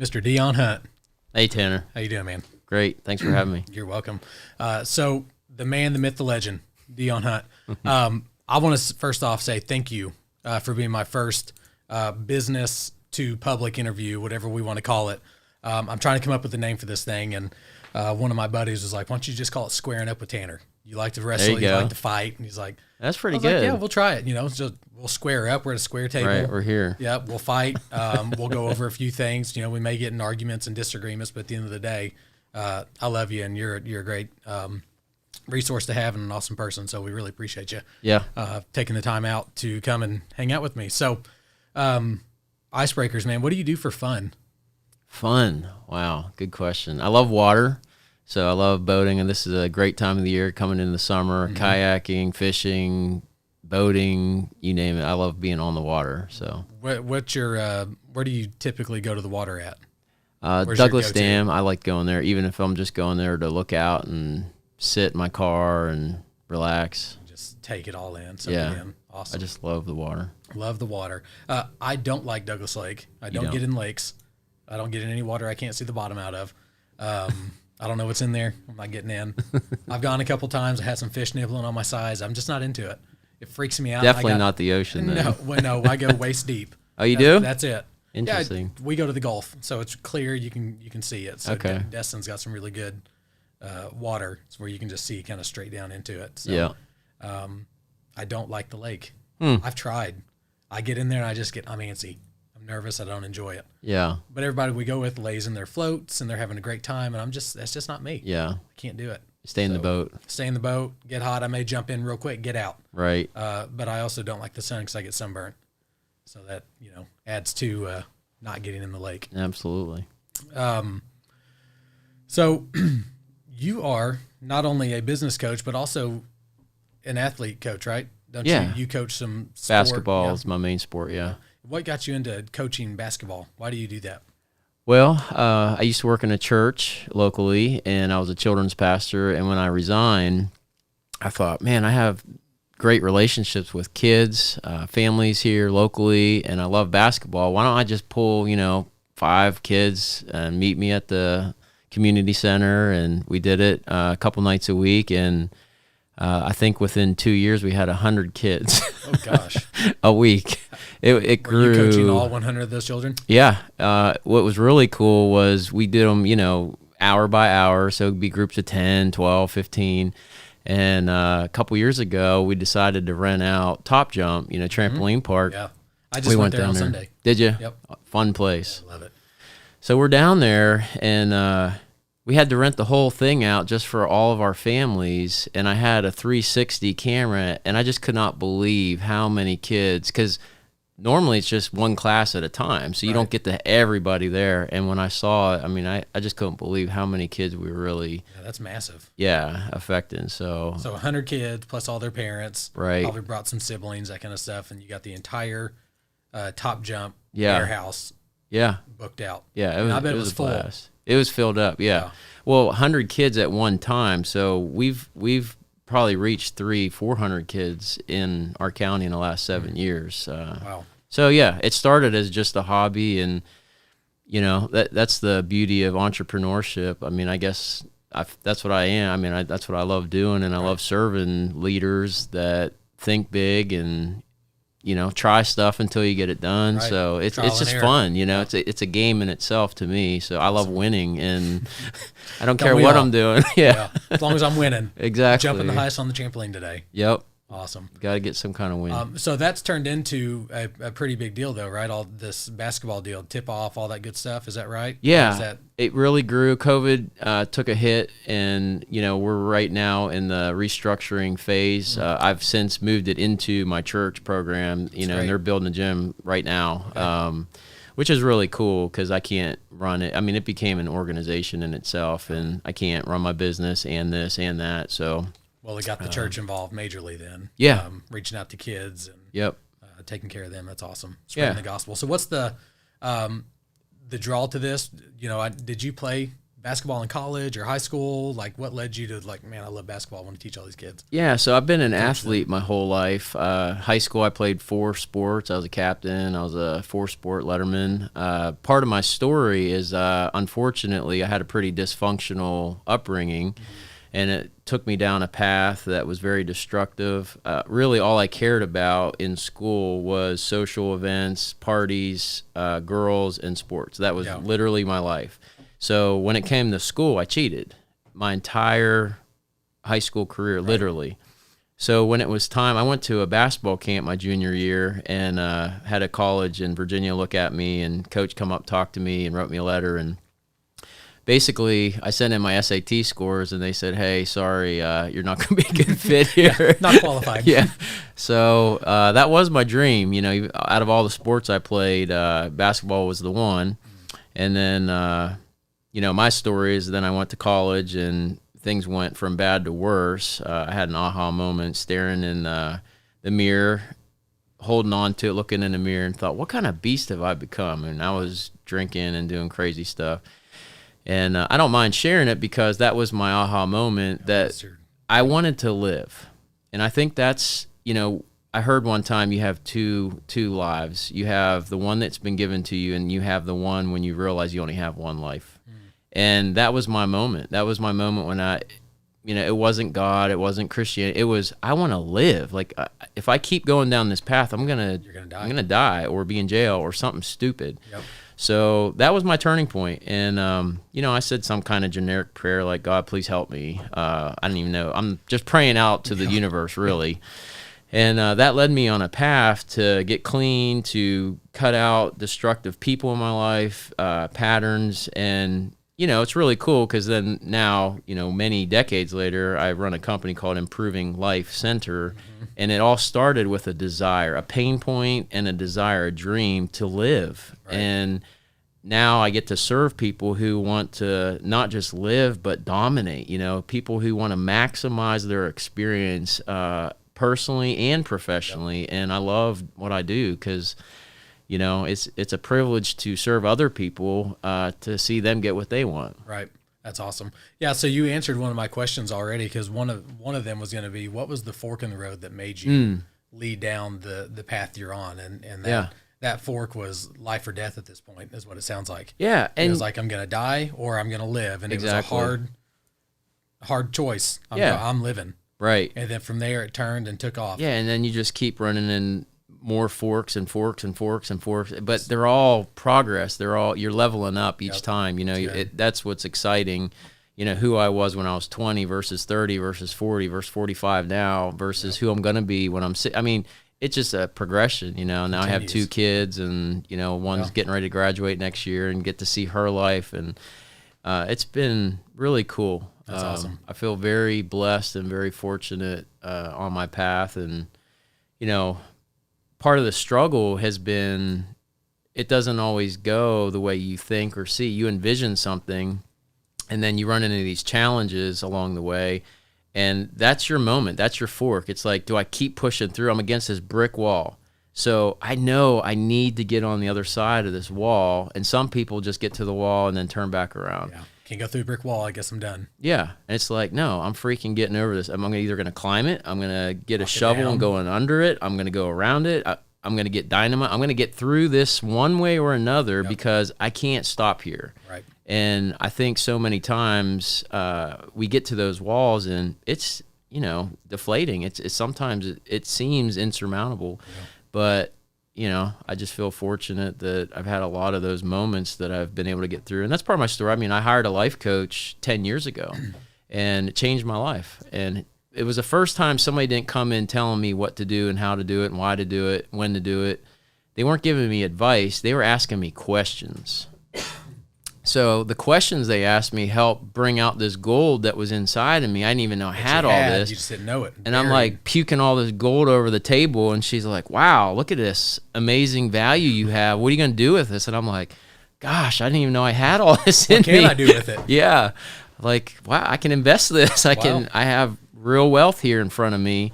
Mr. Dion Hunt. Hey, Tanner. How you doing, man? Great. Thanks for having me. You're welcome. So the man, the myth, the legend, Dion Hunt. I want to first off say thank you for being my first business to public interview, whatever we want to call it. I'm trying to come up with a name for this thing, and one of my buddies was like, "Why don't you just call it Squaring Up with Tanner? You like to wrestle, you like to fight," and he's like, "That's pretty good." Like, yeah, we'll try it. You know, just we'll square up. We're at a square table. Right, we're here. Yeah, we'll fight. We'll go over a few things. You know, we may get in arguments and disagreements, but at the end of the day, I love you, and you're a great resource to have and an awesome person. So we really appreciate you. Yeah, taking the time out to come and hang out with me. So, icebreakers, man. What do you do for fun? Fun. Wow, good question. I love water. So I love boating, and this is a great time of the year coming into the summer, kayaking, fishing, boating, you name it. I love being on the water. So what's your where do you typically go to the water at? Douglas Dam. I like going there, even if I'm just going there to look out and sit in my car and relax. Just take it all in. Yeah. Awesome. I just love the water. Love the water. I don't like Douglas Lake. I don't get in lakes. I don't get in any water I can't see the bottom out of. I don't know what's in there. I'm not getting in. I've gone a couple times. I had some fish nibbling on my sides. I'm just not into it. It freaks me out. Definitely not the ocean, then. No, I go waist deep. Oh, you do? That's it. Interesting. Yeah, we go to the Gulf, so it's clear. You can see it. So okay. Destin's got some really good water. It's where you can just see kind of straight down into it. So, yeah. I don't like the lake. I've tried. I get in there and I'm antsy. I'm nervous. I don't enjoy it. Yeah. But everybody we go with lays in their floats and they're having a great time, and that's just not me. Yeah. I can't do it. Stay in the boat. Stay in the boat. Get hot. I may jump in real quick. Get out. Right. But I also don't like the sun because I get sunburned. So that adds to not getting in the lake. Absolutely. So you are not only a business coach but also an athlete coach, right? Don't you? You coach some sport? Basketball is my main sport. Yeah. What got you into coaching basketball? Why do you do that? Well, I used to work in a church locally, and I was a children's pastor. And when I resigned, I thought, man, I have great relationships with kids, families here locally, and I love basketball. Why don't I just pull, 5 kids and meet me at the community center? And we did it a couple nights a week, and I think within 2 years we had 100 kids. Oh gosh, a week. It grew. Were you coaching all 100 of those children? Yeah. What was really cool was we did them, hour by hour. So it'd be groups of 10, 12, 15. And a couple years ago, we decided to rent out Top Jump, trampoline park. Yeah. I just went there on Sunday. Did you? Yep. Fun place. I love it. So we're down there, and we had to rent the whole thing out just for all of our families. And I had a 360 camera, and I just could not believe how many kids, because normally it's just one class at a time, so you don't get to everybody there. And when I saw it, I just couldn't believe how many kids we were really that's massive. Yeah, affecting. So 100 kids plus all their parents. Right. Probably brought some siblings, that kind of stuff, and you got the entire Top Jump warehouse. Yeah. Booked out. Yeah, I bet it was full. Blast. It was filled up. Yeah. Well, 100 kids at one time. So we've probably reached 300-400 kids in our county in the last 7 years. Wow. So yeah, it started as just a hobby, and that's the beauty of entrepreneurship. I guess that's what I am. That's what I love doing, and I love serving leaders that think big and try stuff until you get it done. Right. So it's just fun. It's a game in itself to me. So I love winning, and I don't care what I'm doing. Yeah. As long as I'm winning. Exactly. Jumping the highest on the trampoline today. Yep. Awesome. Got to get some kind of win. So that's turned into a pretty big deal, though, right? All this basketball deal, tip off, all that good stuff. Is that right? Yeah. It really grew. COVID took a hit, and we're right now in the restructuring phase. I've since moved it into my church program. And they're building a gym right now. Okay. Which is really cool because I can't run it. It became an organization in itself, and I can't run my business and this and that. So. Well, they got the church involved majorly then. Yeah. Reaching out to kids and yep. Taking care of them. That's awesome. Spreading the gospel. So what's the draw to this? Did you play basketball in college or high school? Like, what led you to like, man, I love basketball. I want to teach all these kids. Yeah, so I've been an athlete my whole life. High school, I played 4 sports. I was a captain. I was a 4-sport letterman. Part of my story is, unfortunately, I had a pretty dysfunctional upbringing, and it took me down a path that was very destructive. Really, all I cared about in school was social events, parties, girls, and sports. That was literally my life. So when it came to school, I cheated my entire high school career, literally. So when it was time, I went to a basketball camp my junior year and had a college in Virginia look at me, and coach come up, talk to me, and wrote me a letter. And basically, I sent in my SAT scores, and they said, hey, sorry, you're not going to be a good fit here. Not qualified. Yeah. So that was my dream. You know, out of all the sports I played, basketball was the one. And then, you know, my story is then I went to college and things went from bad to worse. I had an aha moment staring in the mirror, holding on to it, looking in the mirror, and thought, what kind of beast have I become? And I was drinking and doing crazy stuff. And I don't mind sharing it because that was my aha moment that I wanted to live. And I think that's, you know, I heard one time you have two lives. You have the one that's been given to you, and you have the one when you realize you only have one life. And that was my moment. That was my moment when you know, it wasn't God, it wasn't Christianity. It was, I want to live. Like, if I keep going down this path, I'm gonna die or be in jail or something stupid. Yep. So that was my turning point. And, you know, I said some kind of generic prayer like, God, please help me. I don't even know. I'm just praying out to the universe, really. And that led me on a path to get clean, to cut out destructive people in my life, patterns. And, you know, it's really cool because then now, you know, many decades later, I run a company called Improving Life Center. And it all started with a desire, a pain point and a desire, a dream to live. Right. And now I get to serve people who want to not just live, but dominate, you know, people who want to maximize their experience personally and professionally. Yep. And I love what I do because, you know, it's a privilege to serve other people to see them get what they want. Right. That's awesome. Yeah. So you answered one of my questions already because one of them was going to be, what was the fork in the road that made you lead down the path you're on? And that fork was life or death at this point is what it sounds like. Yeah. And it was like, I'm going to die or I'm going to live. And it was a hard choice. I'm living. Right. And then from there it turned and took off. Yeah. And then you just keep running in more forks and forks and forks and forks, but they're all progress. You're leveling up each time, you know. That's what's exciting, you know, who I was when I was 20 versus 30 versus 40 versus 45 now versus who I'm going to be when I'm I mean, it's just a progression, you know. Now I have 2 kids and, you know, one's getting ready to graduate next year and get to see her life. And it's been really cool. That's awesome. I feel very blessed and very fortunate on my path. And, you know, part of the struggle has been it doesn't always go the way you think or see. You envision something, and then you run into these challenges along the way, and that's your moment. That's your fork. It's like, do I keep pushing through? I'm against this brick wall. So I know I need to get on the other side of this wall, and some people just get to the wall and then turn back around. Yeah. Can't go through a brick wall. I guess I'm done. Yeah. And it's like, no, I'm freaking getting over this. I'm either going to climb it. I'm going to get a shovel and going under it. I'm going to go around it. I'm going to get dynamite. I'm going to get through this one way or another because I can't stop here. Right. And I think so many times we get to those walls and it's, you know, deflating. It's sometimes it seems insurmountable, but you know, I just feel fortunate that I've had a lot of those moments that I've been able to get through. And that's part of my story. I mean, I hired a life coach 10 years ago and it changed my life. And it was the first time somebody didn't come in telling me what to do and how to do it and why to do it, when to do it. They weren't giving me advice. They were asking me questions. So the questions they asked me helped bring out this gold that was inside of me. I didn't even know I had all this. You just didn't know it. And I'm like puking all this gold over the table. And she's like, wow, look at this amazing value you have. What are you going to do with this? And I'm like, gosh, I didn't even know I had all this in me. What can I do with it? Yeah. Like, wow, I can invest this. I have real wealth here in front of me.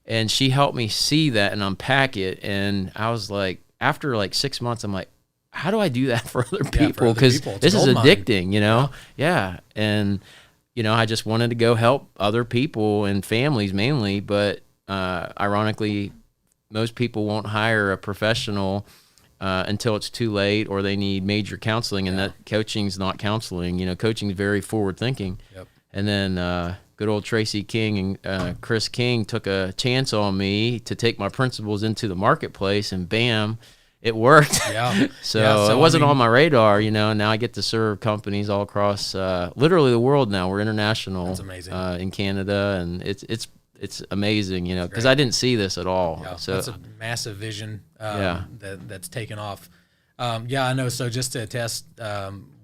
And she helped me see that and unpack it. And I was like, after like 6 months, I'm like, how do I do that for other for people? other Because people. It's this a is gold mine. addicting, you know? Yeah. And, you know, I just wanted to go help other people and families mainly, but ironically, most people won't hire a professional until it's too late or they need major counseling, and that coaching's not counseling. You know, coaching's very forward thinking. Yep. And then good old Tracy King and Chris King took a chance on me to take my principles into the marketplace, and bam, it worked. Yeah. So it wasn't on my radar, you know, and now I get to serve companies all across literally the world now. We're international. That's amazing. In Canada, and it's amazing, you know, because I didn't see this at all. Yeah, So that's a massive vision that's taken off. Yeah, I know. So just to attest,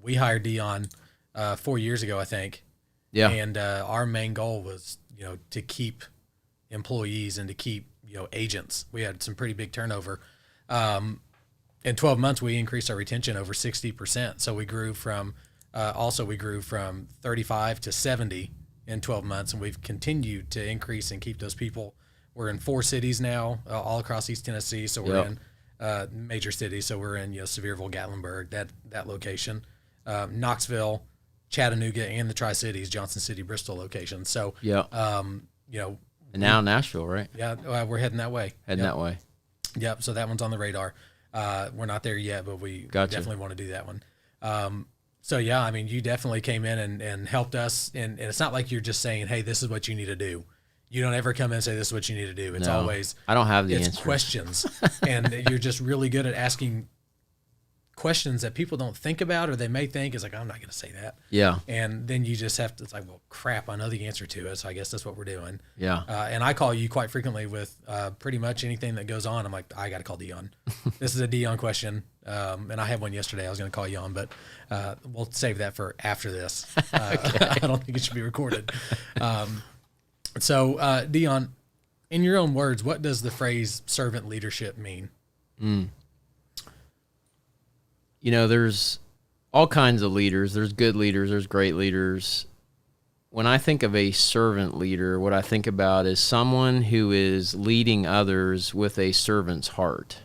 we hired Dion 4 years ago, I think. Yeah. And our main goal was, you know, to keep employees and to keep, you know, agents. We had some pretty big turnover. In 12 months, we increased our retention over 60%. So we grew from 35 to 70 in 12 months, and we've continued to increase and keep those people. We're in 4 cities now, all across East Tennessee. So we're in major cities. So we're in, you know, Sevierville, Gatlinburg, that location, Knoxville, Chattanooga, and the Tri-Cities, Johnson City, Bristol location. So, you know, and now Nashville, right? Yeah, we're heading that way. That way. Yep. So that one's on the radar. We're not there yet, but we definitely want to do that one. So yeah, I mean, you definitely came in and helped us. And it's not like you're just saying, hey, this is what you need to do. You don't ever come in and say, this is what you need to do. It's always, I don't have the answer. Questions. And you're just really good at asking questions that people don't think about, or they may think is like, I'm not going to say that. Yeah. And then you just have to, it's like, well, crap, I know the answer to it. So I guess that's what we're doing. Yeah. And I call you quite frequently with pretty much anything that goes on. I'm like, I got to call Dion. This is a Dion question. And I had one yesterday I was going to call you on, but we'll save that for after this. I don't think it should be recorded. So Dion, in your own words, what does the phrase servant leadership mean? You know, there's all kinds of leaders. There's good leaders. There's great leaders. When I think of a servant leader, what I think about is someone who is leading others with a servant's heart.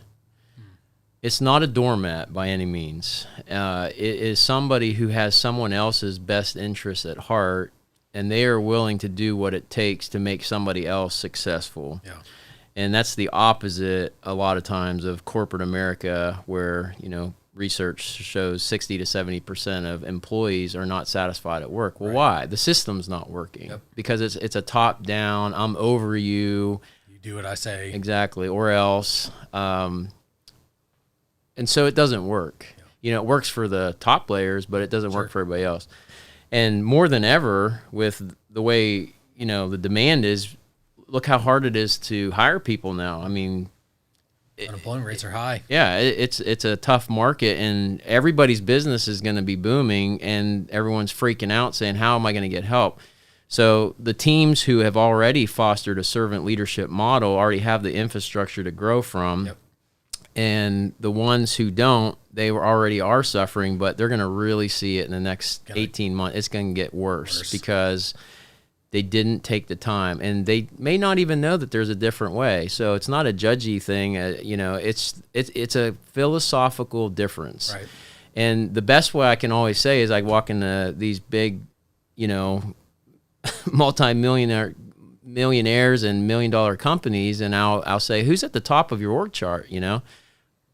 It's not a doormat by any means. It is somebody who has someone else's best interest at heart, and they are willing to do what it takes to make somebody else successful. Yeah. And that's the opposite a lot of times of corporate America, where, you know, research shows 60 to 70% of employees are not satisfied at work. Well, why? The system's not working. Yep. Because it's a top down, I'm over you. You do what I say. Exactly. Or else. And so it doesn't work. Yeah. You know, it works for the top players, but it doesn't work for everybody else. And more than ever, with the way, you know, the demand is, look how hard it is to hire people now. I mean, unemployment rates are high. Yeah, it's a tough market, and everybody's business is going to be booming, and everyone's freaking out saying, how am I going to get help? So the teams who have already fostered a servant leadership model already have the infrastructure to grow from. Yep. And the ones who don't, they already are suffering, but they're going to really see it in the next 18 months. It's going to get worse because they didn't take the time, and they may not even know that there's a different way. So it's not a judgy thing. You know, it's a philosophical difference. Right. And the best way I can always say is I walk into these big, you know, millionaires and $1 million companies, and I'll say, who's at the top of your org chart, you know?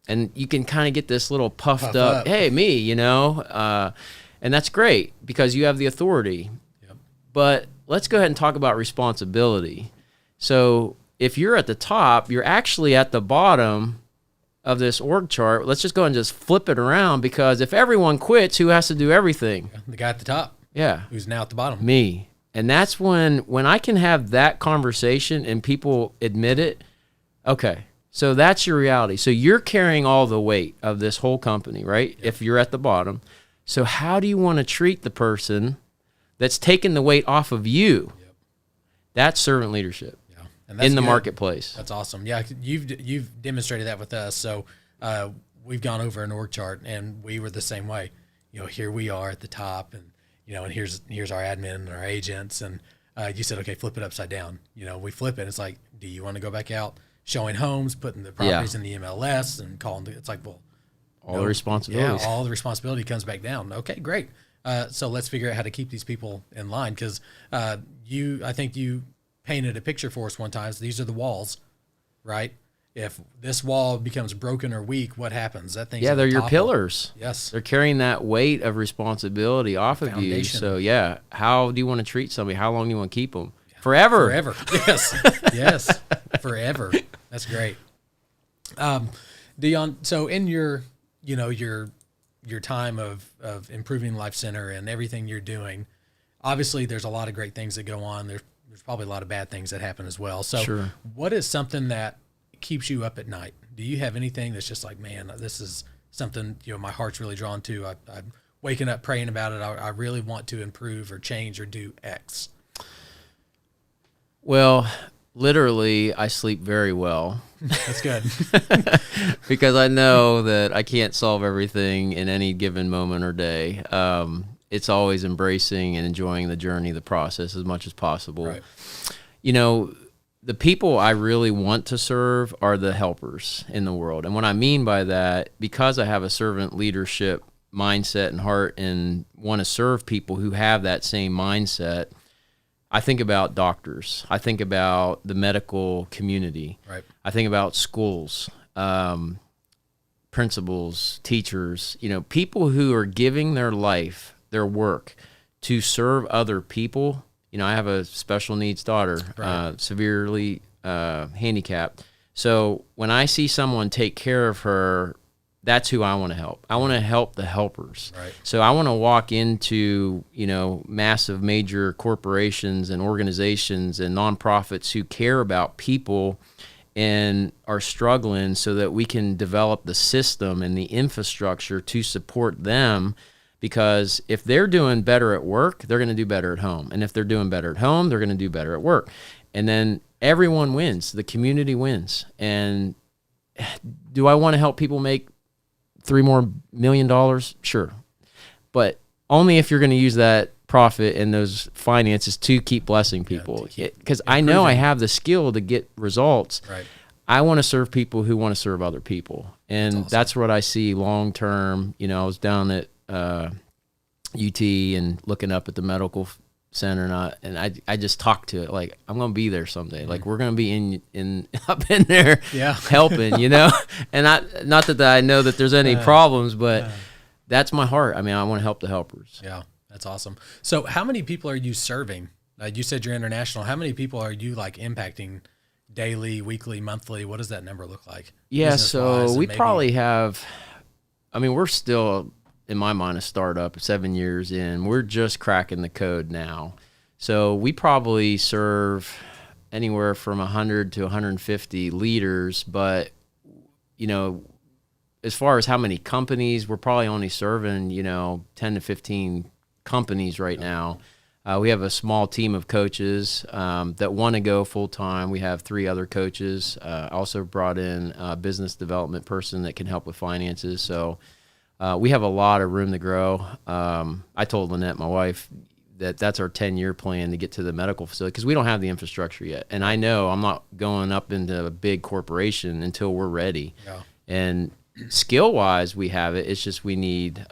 And you can kind of get this little puffed up, hey, me, you know? And that's great because you have the authority. Yep. But let's go ahead and talk about responsibility. So if you're at the top, you're actually at the bottom of this org chart. Let's just go and just flip it around, because if everyone quits, who has to do everything? The guy at the top. Yeah. Who's now at the bottom. Me. And that's when I can have that conversation and people admit it. Okay, so that's your reality. So you're carrying all the weight of this whole company, right? Yep. If you're at the bottom. So how do you want to treat the person that's taking the weight off of you? Yep. That's servant leadership. Yeah. And that's in the marketplace. That's awesome. Yeah, you've demonstrated that with us. So we've gone over an org chart, and we were the same way. You know, here we are at the top, and you know, and here's our admin and our agents, and you said, okay, flip it upside down. You know, we flip it. It's like, do you want to go back out showing homes, putting the properties in the MLS, and calling? It's like, well, all the responsibilities. Yeah, all the responsibility comes back down. Okay, great. So let's figure out how to keep these people in line, because I think you painted a picture for us one time. So these are the walls, right? If this wall becomes broken or weak, what happens? That thing's they're your pillars. Yes. They're carrying that weight of responsibility off of you. So how do you want to treat somebody? How long do you want to keep them? Forever. Forever. Yes. Yes. Forever. That's great. Dion, so in your time of improving Life Center and everything you're doing, obviously there's a lot of great things that go on. There's probably a lot of bad things that happen as well. So sure. What is something that keeps you up at night? Do you have anything that's just like, man, this is something, my heart's really drawn to. I'm waking up praying about it. I really want to improve or change or do X. Well, literally, I sleep very well. That's good. Because I know that I can't solve everything in any given moment or day. It's always embracing and enjoying the journey, the process as much as possible. Right. The people I really want to serve are the helpers in the world. And what I mean by that, because I have a servant leadership mindset and heart and want to serve people who have that same mindset, I think about doctors. I think about the medical community. Right. I think about schools, principals, teachers, people who are giving their life, their work to serve other people. I have a special needs daughter, right. Severely handicapped. So when I see someone take care of her, that's who I want to help. I want to help the helpers. Right. So I want to walk into, massive major corporations and organizations and nonprofits who care about people and are struggling, so that we can develop the system and the infrastructure to support them. Because if they're doing better at work, they're going to do better at home. And if they're doing better at home, they're going to do better at work. And then everyone wins. The community wins. And do I want to help people make $3 million more? Sure. But only if you're going to use that profit and those finances to keep blessing people. Because I know I have the skill to get results. Right. I want to serve people who want to serve other people. And that's awesome. what I see long term. I was down at UT and looking up at the medical center, and I just talked to it like, I'm going to be there someday. Like, we're going to be in up in there helping, and not that I know that there's any problems, but that's my heart. I mean, I want to help the helpers. Yeah, that's awesome. So how many people are you serving? You said you're international. How many people are you impacting daily, weekly, monthly? What does that number look like? Yeah, so we probably have, we're still, in my mind, a startup, 7 years in. We're just cracking the code now. So we probably serve anywhere from 100 to 150 leaders, but, as far as how many companies, we're probably only serving, 10 to 15 companies right now. We have a small team of coaches that want to go full-time. We have 3 other coaches. Also brought in a business development person that can help with finances. So we have a lot of room to grow. I told Lynette, my wife, that's our 10-year plan to get to the medical facility, because we don't have the infrastructure yet. And I know I'm not going up into a big corporation until we're ready. Yeah. And skill-wise, we have it. It's just we need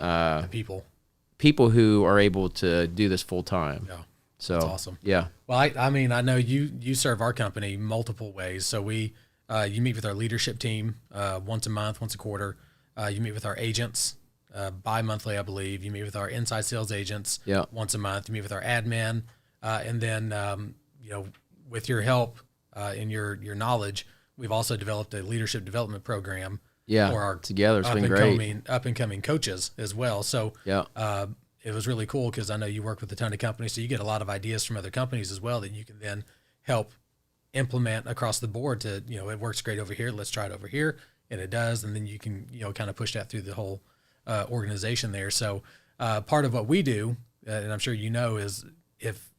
people who are able to do this full-time. Yeah. So that's awesome. Yeah. Well, I know you serve our company multiple ways. So you meet with our leadership team once a month, once a quarter. You meet with our agents bi-monthly, I believe. You meet with our inside sales agents once a month. You meet with our admin, and then with your help and your knowledge, we've also developed a leadership development program. Yeah, for our together it's been great. Up and coming coaches as well. So it was really cool, because I know you work with a ton of companies, so you get a lot of ideas from other companies as well that you can then help implement across the board. To it works great over here, let's try it over here, and it does, and then you can kind of push that through the whole organization there. So part of what we do, and I'm sure is if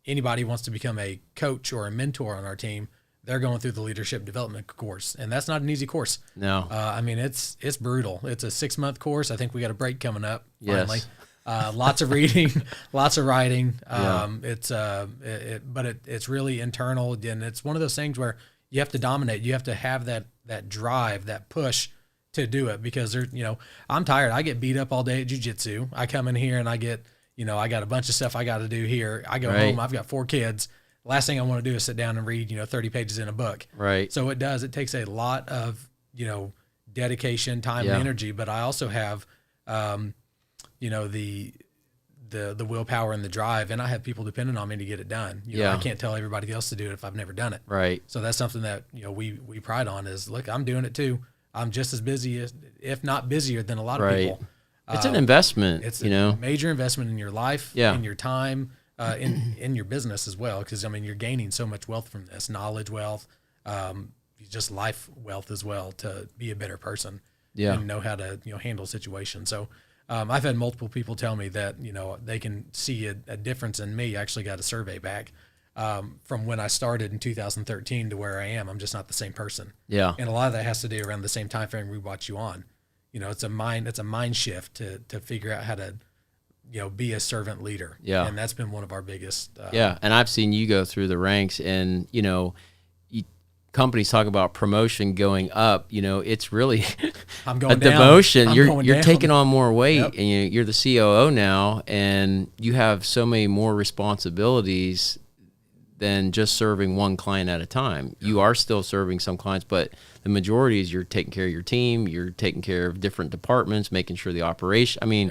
anybody wants to become a coach or a mentor on our team, they're going through the leadership development course, and that's not an easy course. No, it's brutal. It's a 6-month course. I think we got a break coming up. Finally. Yes. Lots of reading, lots of writing. It's really internal, and it's one of those things where you have to dominate. You have to have that drive, that push to do it because I'm tired. I get beat up all day at jiu-jitsu. I come in here and I get, I got a bunch of stuff I got to do here. I go home. I've got 4 kids. Last thing I want to do is sit down and read, 30 pages in a book. Right. So it takes a lot of, dedication, time, and energy. But I also have, the willpower and the drive, and I have people depending on me to get it done. I can't tell everybody else to do it if I've never done it. Right. So that's something that, we pride on is, look, I'm doing it too. I'm just as busy if not busier than a lot of people. It's an investment. It's a major investment in your life, in your time, in your business as well. Because you're gaining so much wealth from this, knowledge wealth, just life wealth as well, to be a better person and know how to handle situations. So I've had multiple people tell me that they can see a difference in me. I actually got a survey back from when I started in 2013 to where I am. I'm just not the same person. Yeah, and a lot of that has to do around the same time frame we watch you on. It's a mind shift to figure out how to, be a servant leader. Yeah. And that's been one of our biggest. And I've seen you go through the ranks and, companies talk about promotion going up, it's really I'm going a down. demotion. You're down. taking on more weight and you're the COO now and you have so many more responsibilities than just serving one client at a time. You are still serving some clients, but the majority is you're taking care of your team, you're taking care of different departments, making sure the operation.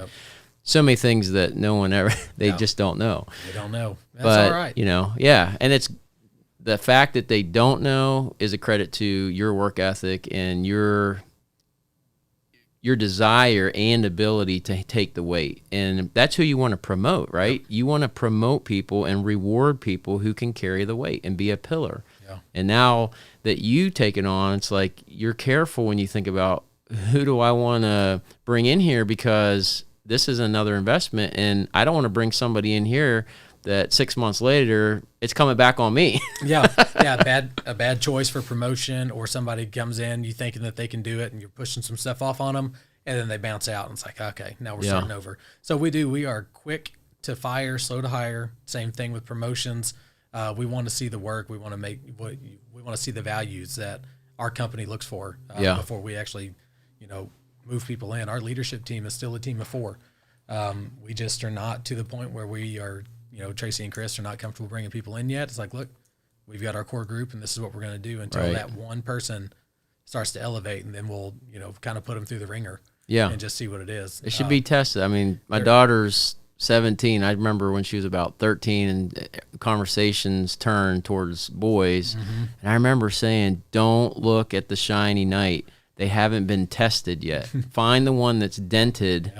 So many things that no one ever, they just don't know. They don't know. That's all right. And it's the fact that they don't know is a credit to your work ethic and your desire and ability to take the weight. And that's who you want to promote, right? You want to promote people and reward people who can carry the weight and be a pillar. Yeah. And now that you take it on, it's like you're careful when you think about who do I want to bring in here, because this is another investment and I don't want to bring somebody in here that 6 months later it's coming back on me. A bad choice for promotion, or somebody comes in, you thinking that they can do it and you're pushing some stuff off on them and then they bounce out and it's like, okay, now we're starting over. So we are quick to fire, slow to hire. Same thing with promotions. We want to see the work. We want to see the values that our company looks for before we actually, move people in. Our leadership team is still a team of 4. We just are not to the point where we are, Tracy and Chris are not comfortable bringing people in yet. It's like, look, we've got our core group and this is what we're going to do until that one person starts to elevate, and then we'll, kind of put them through the ringer and just see what it is. It should be tested. I mean, my daughter's 17. I remember when she was about 13 and conversations turned towards boys. Mm-hmm. And I remember saying, don't look at the shiny knight. They haven't been tested yet. Find the one that's dented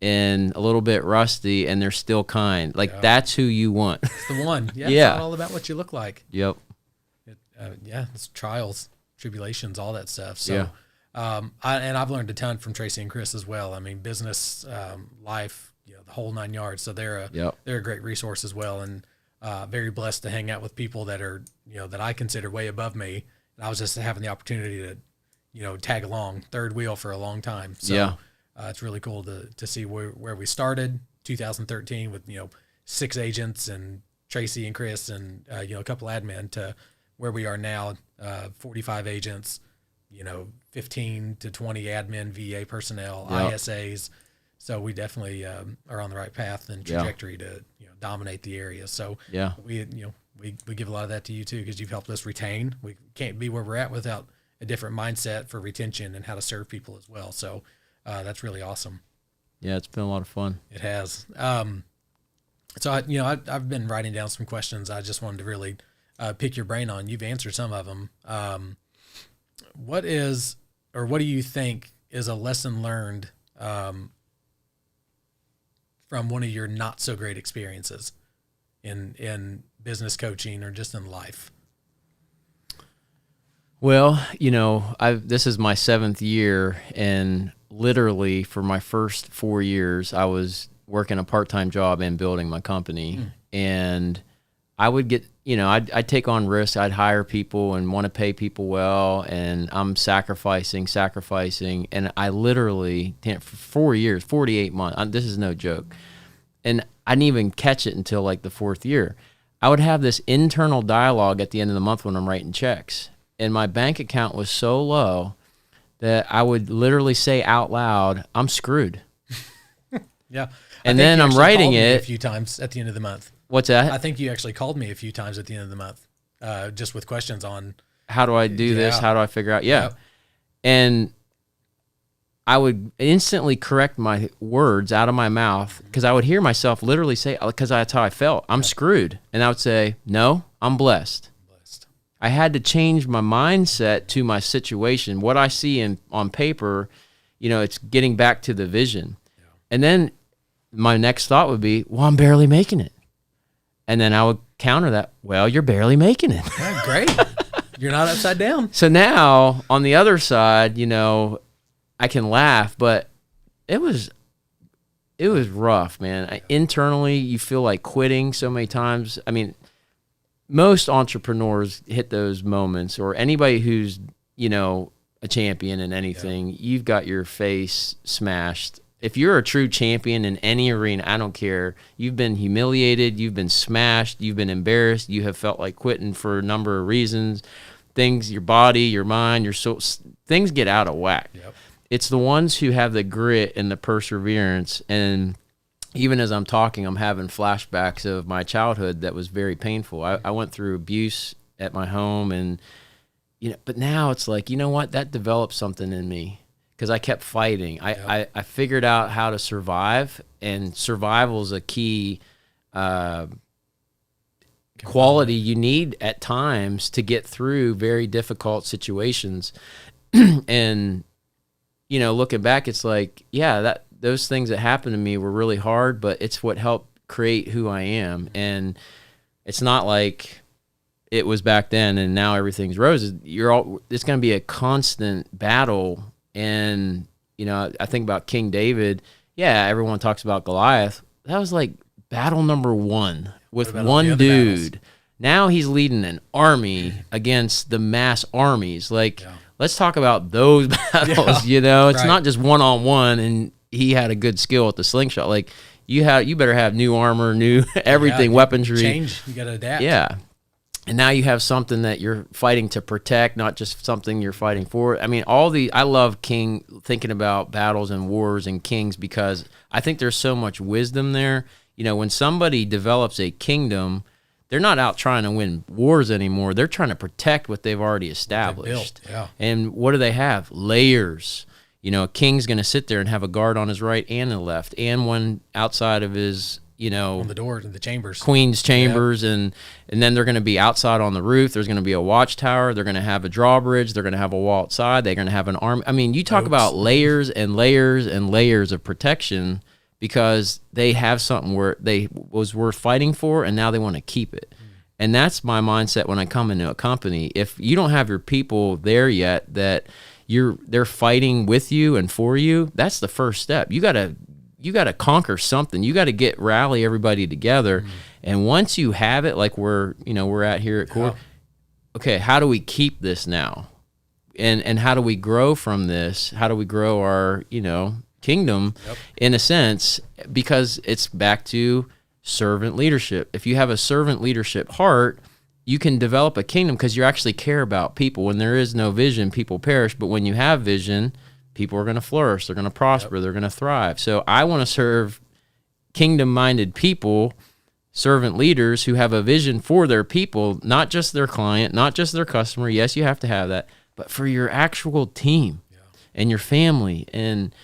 and a little bit rusty and they're still kind. That's who you want. It's the one. Yeah. It's not all about what you look like. Yep. It's trials, tribulations, all that stuff. So, I've learned a ton from Tracy and Chris as well. I mean, business, life, the whole 9 yards. So they're a great resource as well. And, very blessed to hang out with people that are, that I consider way above me. And I was just having the opportunity to, tag along third wheel for a long time. So it's really cool to see where we started 2013 with, 6 agents and Tracy and Chris and, a couple admin, to where we are now, 45 agents, 15 to 20 admin, VA personnel, ISAs. So we definitely are on the right path and trajectory to dominate the area. So we give a lot of that to you too, because you've helped us retain. We can't be where we're at without a different mindset for retention and how to serve people as well. So that's really awesome. Yeah, it's been a lot of fun. It has. So I've been writing down some questions I just wanted to really pick your brain on. You've answered some of them. What do you think is a lesson learned from one of your not so great experiences in business coaching or just in life? Well, this is my 7th year, and literally for my first 4 years, I was working a part-time job and building my company. And I would get, I'd take on risks. I'd hire people and want to pay people well, and I'm sacrificing. And I literally, for 4 years, 48 months, this is no joke. And I didn't even catch it until like the 4th year. I would have this internal dialogue at the end of the month when I'm writing checks. And my bank account was so low that I would literally say out loud, I'm screwed. Yeah. And then I'm writing it a few times at the end of the month. What's that? I think you actually called me a few times at the end of the month, just with questions on how do I do this? How do I figure out? Yeah. Yep. And I would instantly correct my words out of my mouth because I would hear myself literally say, because that's how I felt, I'm screwed. And I would say, no, I'm blessed. I had to change my mindset to my situation. What I see on paper, it's getting back to the vision. Yeah. And then my next thought would be, well, I'm barely making it. And then I would counter that, well, you're barely making it. Yeah, great. You're not upside down. So now on the other side, I can laugh, but it was rough, man. Internally, you feel like quitting so many times. I mean, most entrepreneurs hit those moments, or anybody who's, a champion in anything, you've got your face smashed. If you're a true champion in any arena, I don't care. You've been humiliated, you've been smashed, you've been embarrassed, you have felt like quitting for a number of reasons. Things, your body, your mind, your soul, things get out of whack. Yep. It's the ones who have the grit and the perseverance. And even as I'm talking, I'm having flashbacks of my childhood that was very painful. I went through abuse at my home, and but now it's like, you know what? That developed something in me because I kept fighting. I figured out how to survive, and survival is a key quality you need at times to get through very difficult situations. And looking back, it's like, yeah, those things that happened to me were really hard, but it's what helped create who I am. And it's not like it was back then and now everything's roses. It's going to be a constant battle. And, I think about King David. Yeah, everyone talks about Goliath. That was like battle number one with one dude. Now he's leading an army against the mass armies. Like, let's talk about those battles. It's not just one-on-one, and he had a good skill at the slingshot. Like, you better have new armor, new everything, weaponry. Change. You got to adapt. Yeah. And now you have something that you're fighting to protect, not just something you're fighting for. I mean, I love thinking about battles and wars and kings, because I think there's so much wisdom there. When somebody develops a kingdom, they're not out trying to win wars anymore. They're trying to protect what they've already established. And what do they have? Layers. A king's going to sit there and have a guard on his right and the left, and one outside of his, on the doors and the chambers, queen's chambers. And then they're going to be outside on the roof. There's going to be a watchtower. They're going to have a drawbridge. They're going to have a wall outside. They're going to have an army. I mean, you talk about layers and layers and layers of protection, because they have something where they was worth fighting for, and now they want to keep it. And that's my mindset when I come into a company. If you don't have your people there yet, that they're fighting with you and for you, that's the first step. You gotta conquer something. You got to rally everybody together. And once you have it, like we're at here at KORE, okay, how do we keep this now? And how do we grow from this? How do we grow our, kingdom in a sense? Because it's back to servant leadership. If you have a servant leadership heart, you can develop a kingdom because you actually care about people. When there is no vision, people perish. But when you have vision, people are going to flourish. They're going to prosper. They're going to thrive. So I want to serve kingdom-minded people, servant leaders who have a vision for their people, not just their client, not just their customer. Yes, you have to have that, but for your actual team and your family, and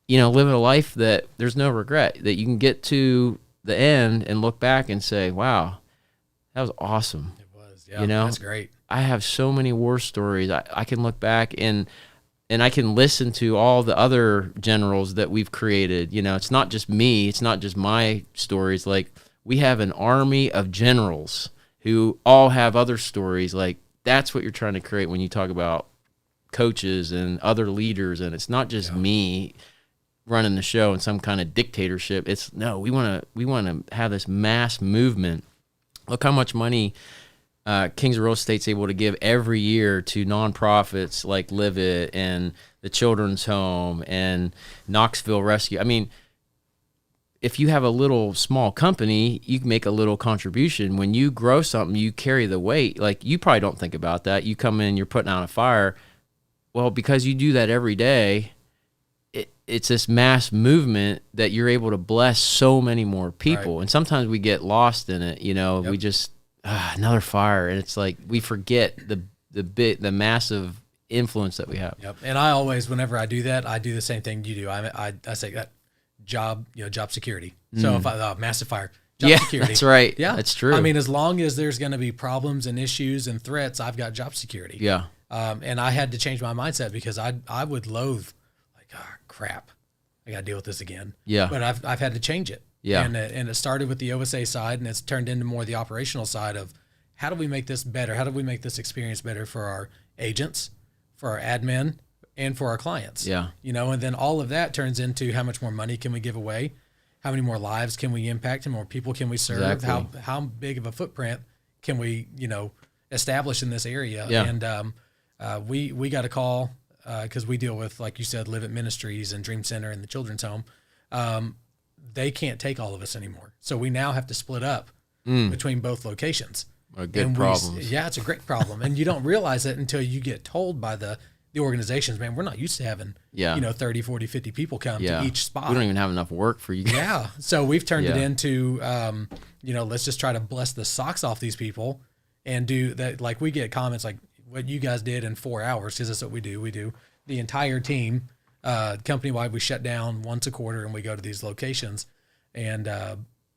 living a life that there's no regret, that you can get to the end and look back and say, wow, that was awesome. It was, that's great. I have so many war stories. I can look back and I can listen to all the other generals that we've created. It's not just me. It's not just my stories. Like, we have an army of generals who all have other stories. Like, that's what you're trying to create when you talk about coaches and other leaders. And it's not just me running the show in some kind of dictatorship. It's no, we want to have this mass movement. Look how much money Kings Real Estate's able to give every year to nonprofits like Live It and the Children's Home and Knoxville Rescue. I mean, if you have a little small company, you can make a little contribution. When you grow something, you carry the weight. Like, you probably don't think about that. You come in, you're putting out a fire. Well, because you do that every day, it's this mass movement that you're able to bless so many more people. Right. And sometimes we get lost in it, Yep. We just another fire, and it's like we forget the massive influence that we have. Yep. And I always, whenever I do that, I do the same thing you do. I say that job security. So if I massive fire, job security. That's right. Yeah, that's true. I mean, as long as there's going to be problems and issues and threats, I've got job security. Yeah. And I had to change my mindset because I would loathe, like, crap, I got to deal with this again. Yeah. But I've had to change it. Yeah. And it started with the OSA side, and it's turned into more the operational side of how do we make this better? How do we make this experience better for our agents, for our admin, and for our clients? Yeah. And then all of that turns into how much more money can we give away? How many more lives can we impact? How more people can we serve? Exactly. How big of a footprint can we, establish in this area? Yeah. And we got a call because we deal with, like you said, Live It Ministries and Dream Center and the Children's Home. They can't take all of us anymore. So we now have to split up between both locations. A good problem. Yeah, it's a great problem. And you don't realize it until you get told by the organizations, man, we're not used to having, 30, 40, 50 people come to each spot. We don't even have enough work for you guys. Yeah. So we've turned it into, let's just try to bless the socks off these people and do that. Like, we get comments like what you guys did in 4 hours, because that's what we do. We do the entire team, company-wide. We shut down once a quarter and we go to these locations and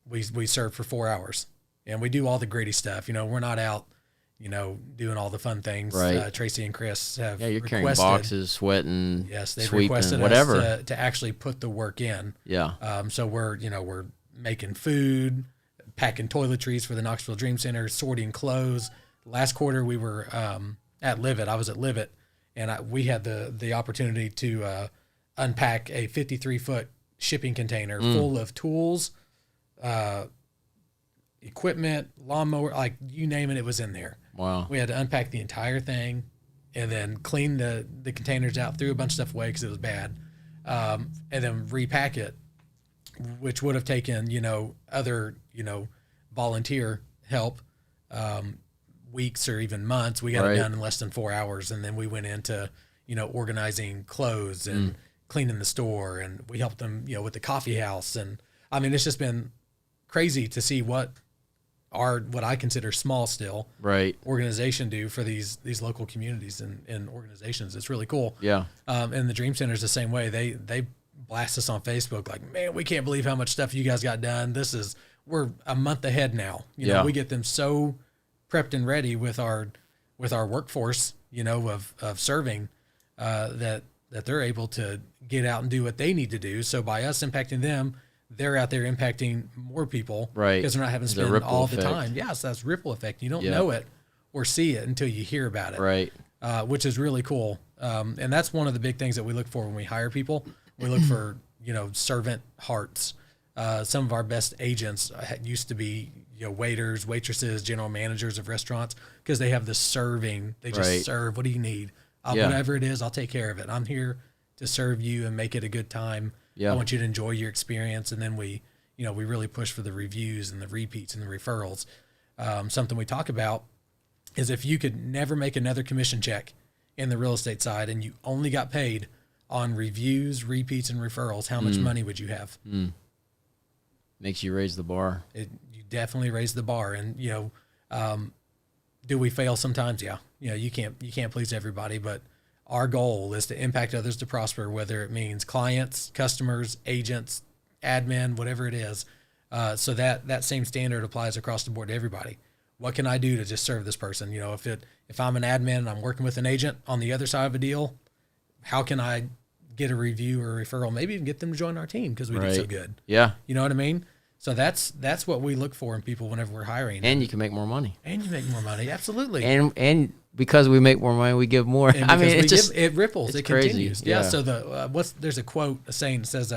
we serve for 4 hours. And we do all the gritty stuff. We're not out, doing all the fun things. Right. Tracy and Chris have you're requested, carrying boxes, sweating, yes, they've sweeping, requested whatever. us to actually put the work in. Yeah. So we're making food, packing toiletries for the Knoxville Dream Center, sorting clothes. Last quarter we were at Live It. I was at Live It, and we had the opportunity to unpack a 53-foot shipping container full of tools, equipment, lawnmower, like you name it, it was in there. Wow. We had to unpack the entire thing and then clean the containers out, threw a bunch of stuff away because it was bad, and then repack it, which would have taken, other, volunteer help, weeks or even months. We got it done in less than 4 hours. And then we went into, organizing clothes and cleaning the store, and we helped them, with the coffee house. And I mean, it's just been crazy to see what I consider small still organization do for these local communities and organizations. It's really cool. Yeah. And the Dream Center is the same way. They blast us on Facebook like, man, we can't believe how much stuff you guys got done. We're a month ahead now. We get them so prepped and ready with our workforce, of serving, that they're able to get out and do what they need to do. So by us impacting them, they're out there impacting more people, because they're not having to spend all the time. Yes, that's ripple effect. You don't know it or see it until you hear about it, which is really cool. And that's one of the big things that we look for when we hire people. We look for, servant hearts. Some of our best agents used to be, waiters, waitresses, general managers of restaurants, because they have the serving. They just serve. What do you need? Whatever it is, I'll take care of it. I'm here to serve you and make it a good time. I want you to enjoy your experience. And then we really push for the reviews and the repeats and the referrals. Something we talk about is if you could never make another commission check in the real estate side and you only got paid on reviews, repeats, and referrals, how much money would you have? Makes you raise the bar. You definitely raise the bar. And, do we fail sometimes? Yeah. You can't please everybody, but our goal is to impact others to prosper, whether it means clients, customers, agents, admin, whatever it is. So that same standard applies across the board to everybody. What can I do to just serve this person? If I'm an admin and I'm working with an agent on the other side of a deal, how can I get a review or a referral? Maybe even get them to join our team because we do so good. Yeah. You know what I mean? So that's what we look for in people whenever we're hiring. And you can make more money. And you make more money. Absolutely. And because we make more money, we give more. I mean, it ripples. It crazy. Continues. Yeah. So there's a quote, a saying that says,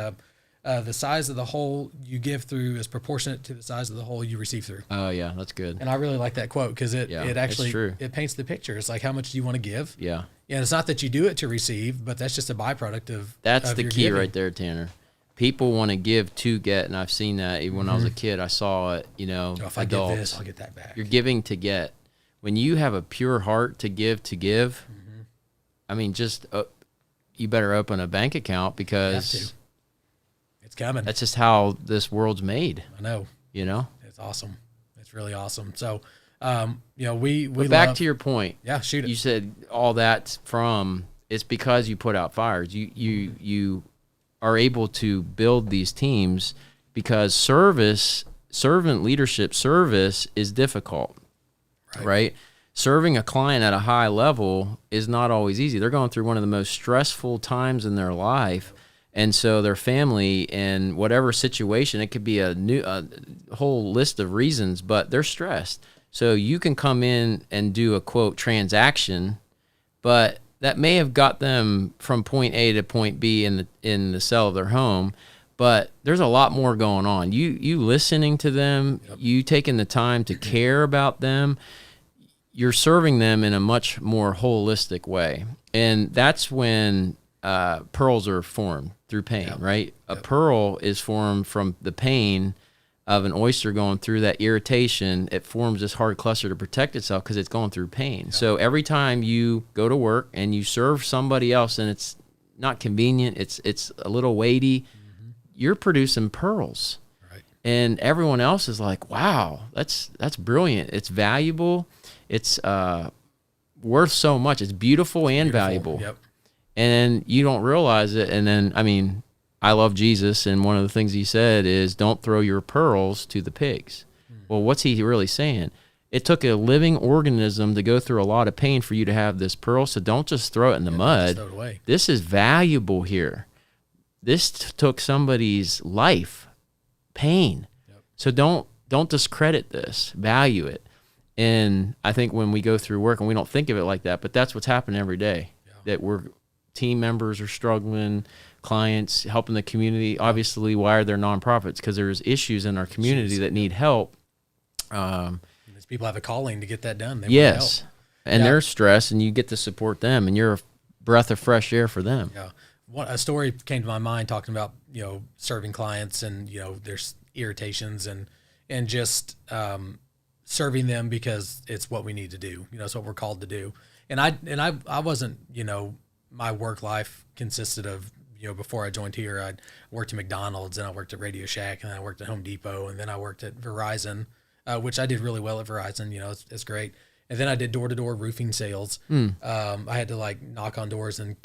the size of the hole you give through is proportionate to the size of the hole you receive through. Oh yeah, that's good. And I really like that quote because it actually true. It paints the picture. It's like, how much do you want to give? Yeah. And it's not that you do it to receive, but that's just a byproduct of that's the key giving. right there, Tanner. People want to give to get, and I've seen that even when I was a kid. I saw it. If I get this, I'll get that back. You're giving to get. When you have a pure heart to give, I mean, just you better open a bank account You have because to. It's coming. that's just how this world's made. I know. You know. It's awesome. It's really awesome. So, we But back to your point. Yeah, shoot it. You said all that's from it's because you put out fires. You are able to build these teams because servant leadership service is difficult, right? Serving a client at a high level is not always easy. They're going through one of the most stressful times in their life. And so their family and whatever situation, it could be a whole list of reasons, but they're stressed. So you can come in and do a quote transaction, but that may have got them from point A to point B in the cell of their home. But there's a lot more going on. You listening to them, you taking the time to care about them, you're serving them in a much more holistic way. And that's when pearls are formed through pain, right? A pearl is formed from the pain of an oyster going through that irritation. It forms this hard cluster to protect itself because it's going through pain. So every time you go to work and you serve somebody else and it's not convenient, it's a little weighty, you're producing pearls. Right. And everyone else is like, wow, that's brilliant. It's valuable. It's worth so much. It's beautiful and valuable. Yep. And you don't realize it. And then, I mean, I love Jesus, and one of the things he said is, don't throw your pearls to the pigs. Well, what's he really saying? It took a living organism to go through a lot of pain for you to have this pearl, so don't just throw it in the mud. Throw it away. This is valuable here. This took somebody's life, pain. So don't discredit this. Value it. And I think when we go through work, and we don't think of it like that, but that's what's happening every day, that team members are struggling, clients, helping the community. Obviously, why are there nonprofits? Because there's issues in our community that need help. These people have a calling to get that done. They Yes. want help. And they're stressed, and you get to support them, and you're a breath of fresh air for them. Yeah. A story came to my mind talking about, serving clients and, there's irritations and just serving them because it's what we need to do. It's what we're called to do. And I wasn't, my work life consisted of, before I joined here, I worked at McDonald's, and I worked at Radio Shack, and then I worked at Home Depot, and then I worked at Verizon, which I did really well at Verizon. It's great. And then I did door-to-door roofing sales. I had to knock on doors and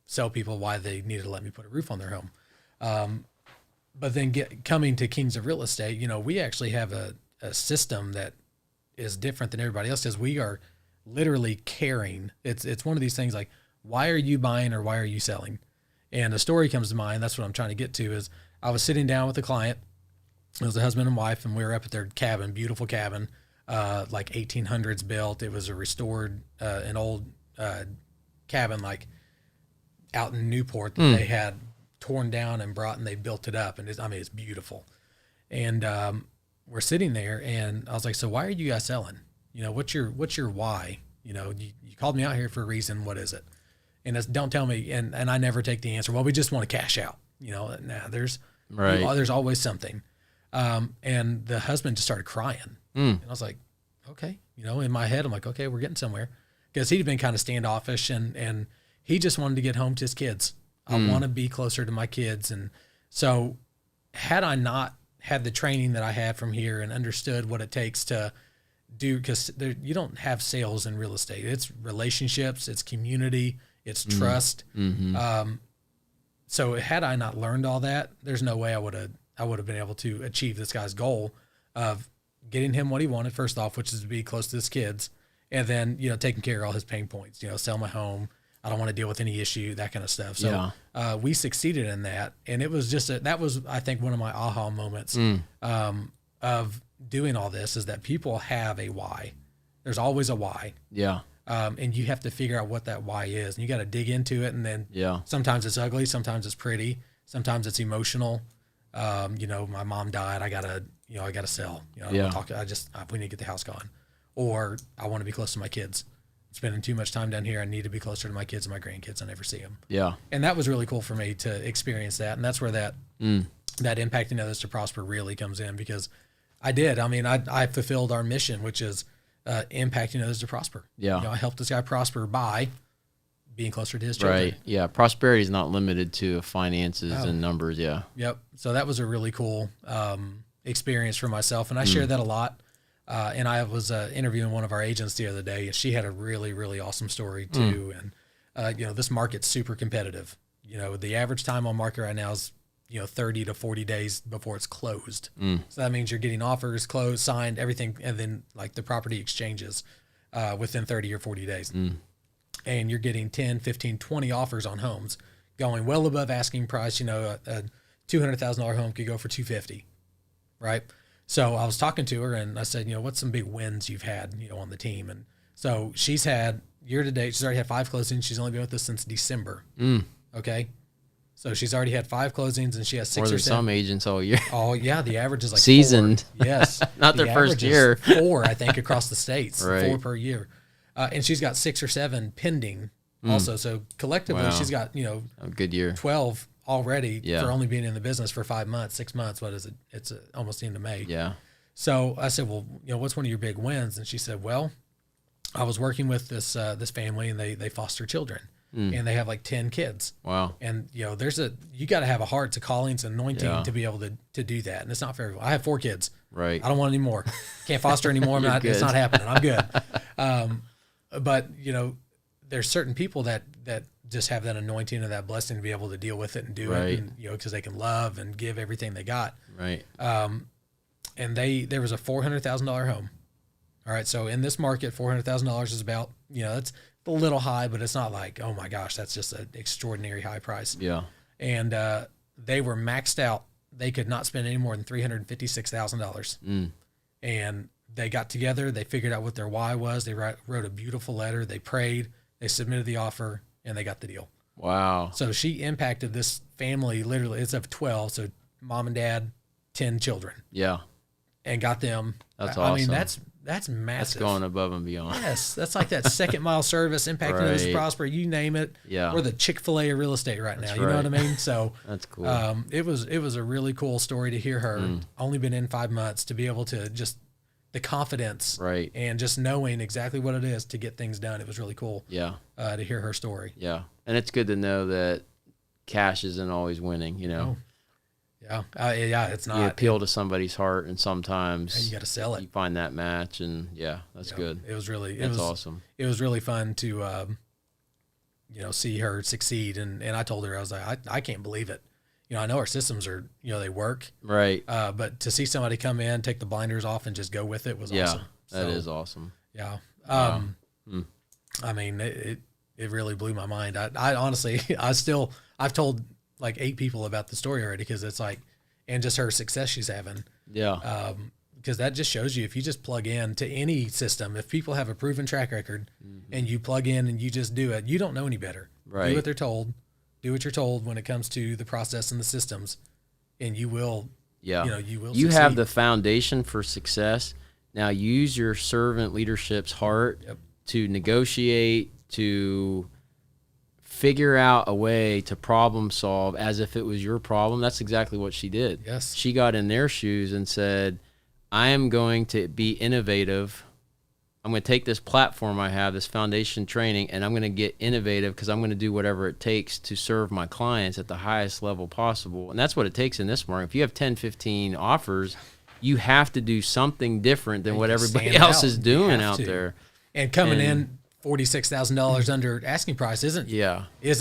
sell people why they needed to let me put a roof on their home. But then coming to Kings of Real Estate, we actually have a system that is different than everybody else because we are literally caring. It's one of these things like, why are you buying or why are you selling? And a story comes to mind. That's what I'm trying to get to is I was sitting down with a client. It was a husband and wife, and we were up at their cabin, beautiful cabin, like 1800s built. It was a restored, an old cabin out in Newport that they had torn down and brought, and they built it up. And it's beautiful. And we're sitting there, and I was like, so why are you guys selling? What's your why? You called me out here for a reason. What is it? And don't tell me. And I never take the answer. Well, we just want to cash out. There's always something. And the husband just started crying. And I was like, okay. In my head, I'm like, okay, we're getting somewhere. Because he'd been kind of standoffish, and he just wanted to get home to his kids. I want to be closer to my kids. And so had I not had the training that I had from here and understood what it takes to do, because you don't have sales in real estate. It's relationships, it's community, it's trust. So had I not learned all that, there's no way I would have been able to achieve this guy's goal of getting him what he wanted, first off, which is to be close to his kids, and then, taking care of all his pain points, sell my home. I don't want to deal with any issue, that kind of stuff. So we succeeded in that. And it was that was, I think, one of my aha moments of doing all this is that people have a why. There's always a why. Yeah. And you have to figure out what that why is. And you got to dig into it. And then sometimes it's ugly. Sometimes it's pretty. Sometimes it's emotional. My mom died. I gotta sell. We need to get the house gone. Or I want to be close to my kids. Spending too much time down here. I need to be closer to my kids and my grandkids. I never see them. Yeah. And that was really cool for me to experience that. And that's where that impacting others to prosper really comes in, because I did. I mean, I fulfilled our mission, which is impacting others to prosper. Yeah. I helped this guy prosper by being closer to his children. Right. Yeah. Prosperity is not limited to finances and numbers. Yeah. Yep. So that was a really cool experience for myself. And I share that a lot. And I was interviewing one of our agents the other day, and she had a really, really awesome story too. And, this market's super competitive. The average time on market right now is, 30 to 40 days before it's closed. So that means you're getting offers, closed, signed, everything. And then like the property exchanges within 30 or 40 days. And you're getting 10, 15, 20 offers on homes going well above asking price. A $200,000 home could go for $250,000, right? So I was talking to her and I said, what's some big wins you've had, on the team? And so she's had year to date, she's already had 5 closings. She's only been with us since December. Okay. So she's already had 5 closings and she has 6 More or than 7. some agents all year. Oh yeah. The average is like Seasoned. 4. Yes. Not their first year. 4, I think, across the states, Right. 4 per year. And she's got 6 or 7 pending also. So collectively Wow. she's got, A good year. 12 already Yeah. for only being in the business for 5 months, 6 months. What is it? It's almost the end of May. Yeah. So I said, well, what's one of your big wins? And she said, well, I was working with this family and they foster children and they have like 10 kids. Wow. And you got to have a heart, it's a calling, it's an anointing to be able to do that. And it's not for everyone. I have 4 kids. Right. I don't want any more. Can't foster anymore. It's good. not happening. I'm good. But there's certain people that just have that anointing and that blessing to be able to deal with it and do Right. it. And, because they can love and give everything they got. Right. And there was a $400,000 home. All right. So in this market, $400,000 is about, that's a little high, but it's not like, oh my gosh, that's just an extraordinary high price. Yeah. And they were maxed out. They could not spend any more than $356,000. And they got together. They figured out what their why was. They wrote a beautiful letter. They prayed. They submitted the offer, and they got the deal. Wow. So she impacted this family literally. It's of 12. So mom and dad, 10 children. Yeah. And got them. That's I mean, awesome. that's That's massive. going above and beyond. Yes, that's like that second mile service, impacting those Right. prosper. You name it. Yeah. We're the Chick-fil-A of real estate right now. That's You know what I right. mean? So That's cool. it was a really cool story to hear her. Mm. Only been in 5 months to be able to just the confidence Right. and just knowing exactly what it is to get things done. It was really cool Yeah. to hear her story. Yeah. And it's good to know that cash isn't always winning, you know. Yeah, it's not. You appeal to somebody's heart, and sometimes You got to sell it. you find that match, and yeah, that's good. It was really That's awesome. It was really fun to see her succeed, and I told her, I was like, I can't believe it. I know our systems are they work, Right. but to see somebody come in, take the blinders off, and just go with it was Yeah. awesome. That is awesome. Yeah. Wow. I mean, it really blew my mind. I honestly, I've told like 8 people about the story already, because it's like, and just her success she's having. Yeah. Because that just shows you, if you just plug in to any system, if people have a proven track record and you plug in and you just do it, you don't know any better. Right. Do what they're told. Do what you're told when it comes to the process and the systems, and you will. Yeah. You will. You succeed. have the foundation for success. Now use your servant leadership's heart to negotiate, to figure out a way to problem solve as if it was your problem. That's exactly what she did. Yes. She got in their shoes and said, I am going to be innovative. I'm going to take this platform I have, this foundation training, and I'm going to get innovative, because I'm going to do whatever it takes to serve my clients at the highest level possible. And that's what it takes in this market. If you have 10, 15 offers, you have to do something different than You what can everybody stand else out. is You doing have out to. there. And coming in $46,000 under asking price isn't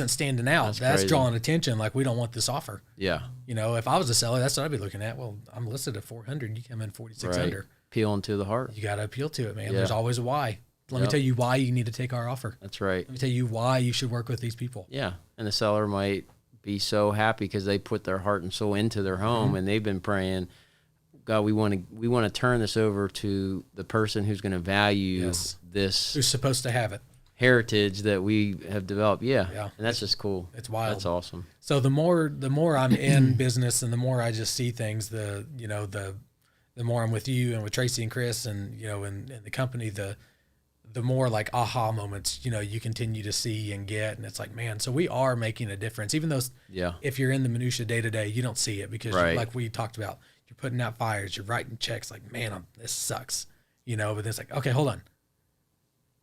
standing out. That's crazy. drawing attention. Like, we don't want this offer. Yeah. If I was a seller, that's what I'd be looking at. Well, I'm listed at 400. You come in 46 Right. under. Peeling to the heart. You got to appeal to it, man. Yeah. There's always a why. Let me Yep. tell you why you need to take our offer. That's right. Let me tell you why you should work with these people. Yeah. And the seller might be so happy because they put their heart and soul into their home, and they've been praying, God, we want to turn this over to the person who's going to value Yes. this Who's supposed to have it? heritage that we have developed. Yeah. Yeah. And that's just cool. It's wild. That's awesome. So the more I'm in business, and the more I just see things, the more I'm with you and with Tracy and Chris and and the company, the more like aha moments you continue to see and get, and it's like, man, so we are making a difference, even though Yeah. if you're in the minutia day to day, you don't see it, because Right. like we talked about, you're putting out fires, you're writing checks, like, man, this sucks, but it's like, okay, hold on.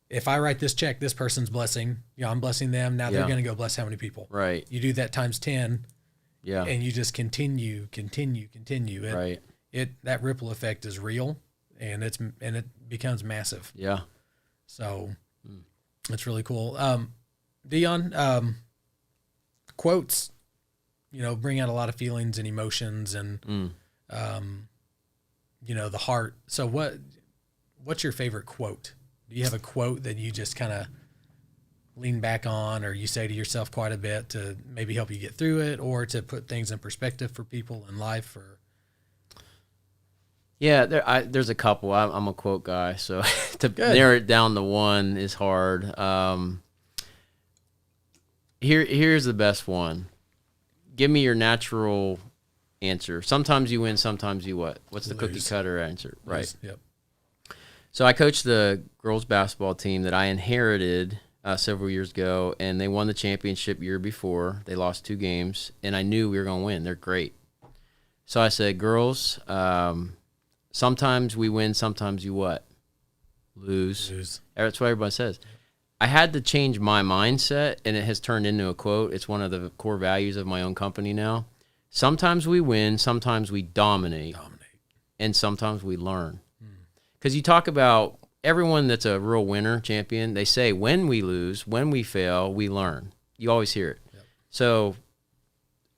if I write this check, this person's blessing, I'm blessing them. Now they're going to go bless how many people? Right. You do that times 10. Yeah. And you just continue. Right. That ripple effect is real, and it becomes massive. Yeah. So it's really cool. Dion, quotes, bring out a lot of feelings and emotions and, the heart. So what's your favorite quote? Do you have a quote that you just kind of lean back on, or you say to yourself quite a bit to maybe help you get through it, or to put things in perspective for people in life? Or yeah, there's a couple. I'm a quote guy, so to narrow it down to one is hard. Here's the best one. Give me your natural answer. Sometimes you win, sometimes you what? What's the cookie cutter answer? Lose. Right. Yep. So I coached the girls basketball team that I inherited several years ago, and they won the championship year before. They lost 2 games, and I knew we were going to win. They're great. So I said, girls, sometimes we win, sometimes you what? Lose. That's what everybody says. I had to change my mindset, and it has turned into a quote. It's one of the core values of my own company now. Sometimes we win, sometimes we dominate. And sometimes we learn. Because you talk about everyone that's a real winner, champion, they say when we lose, when we fail, we learn. You always hear it. Yep. So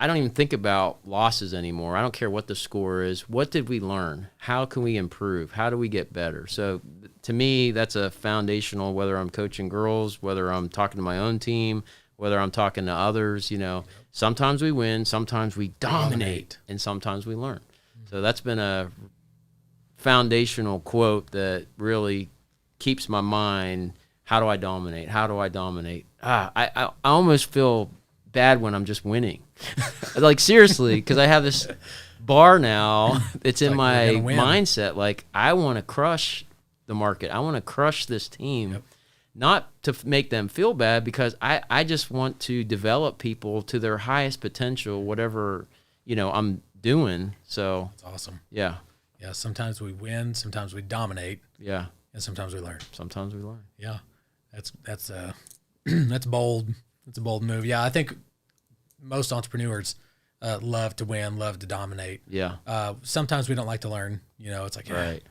I don't even think about losses anymore. I don't care what the score is. What did we learn? How can we improve? How do we get better? So to me, that's a foundational, whether I'm coaching girls, whether I'm talking to my own team, whether I'm talking to others, sometimes we win, sometimes we dominate, and sometimes we learn. So that's been a foundational quote that really keeps my mind. How do I dominate? How do I dominate? I almost feel bad when I'm just winning. Like, seriously, because I have this bar now. It's in my mindset. Like, I want to crush the market. I want to crush this team. Yep. Not to make them feel bad, because I just want to develop people to their highest potential, whatever, I'm doing. So that's awesome. Yeah. Yeah, sometimes we win, sometimes we dominate. Yeah. And sometimes we learn. Sometimes we learn. Yeah. That's that's bold. It's a bold move. Yeah, I think most entrepreneurs love to win, love to dominate. Yeah. Sometimes we don't like to learn. It's like, right.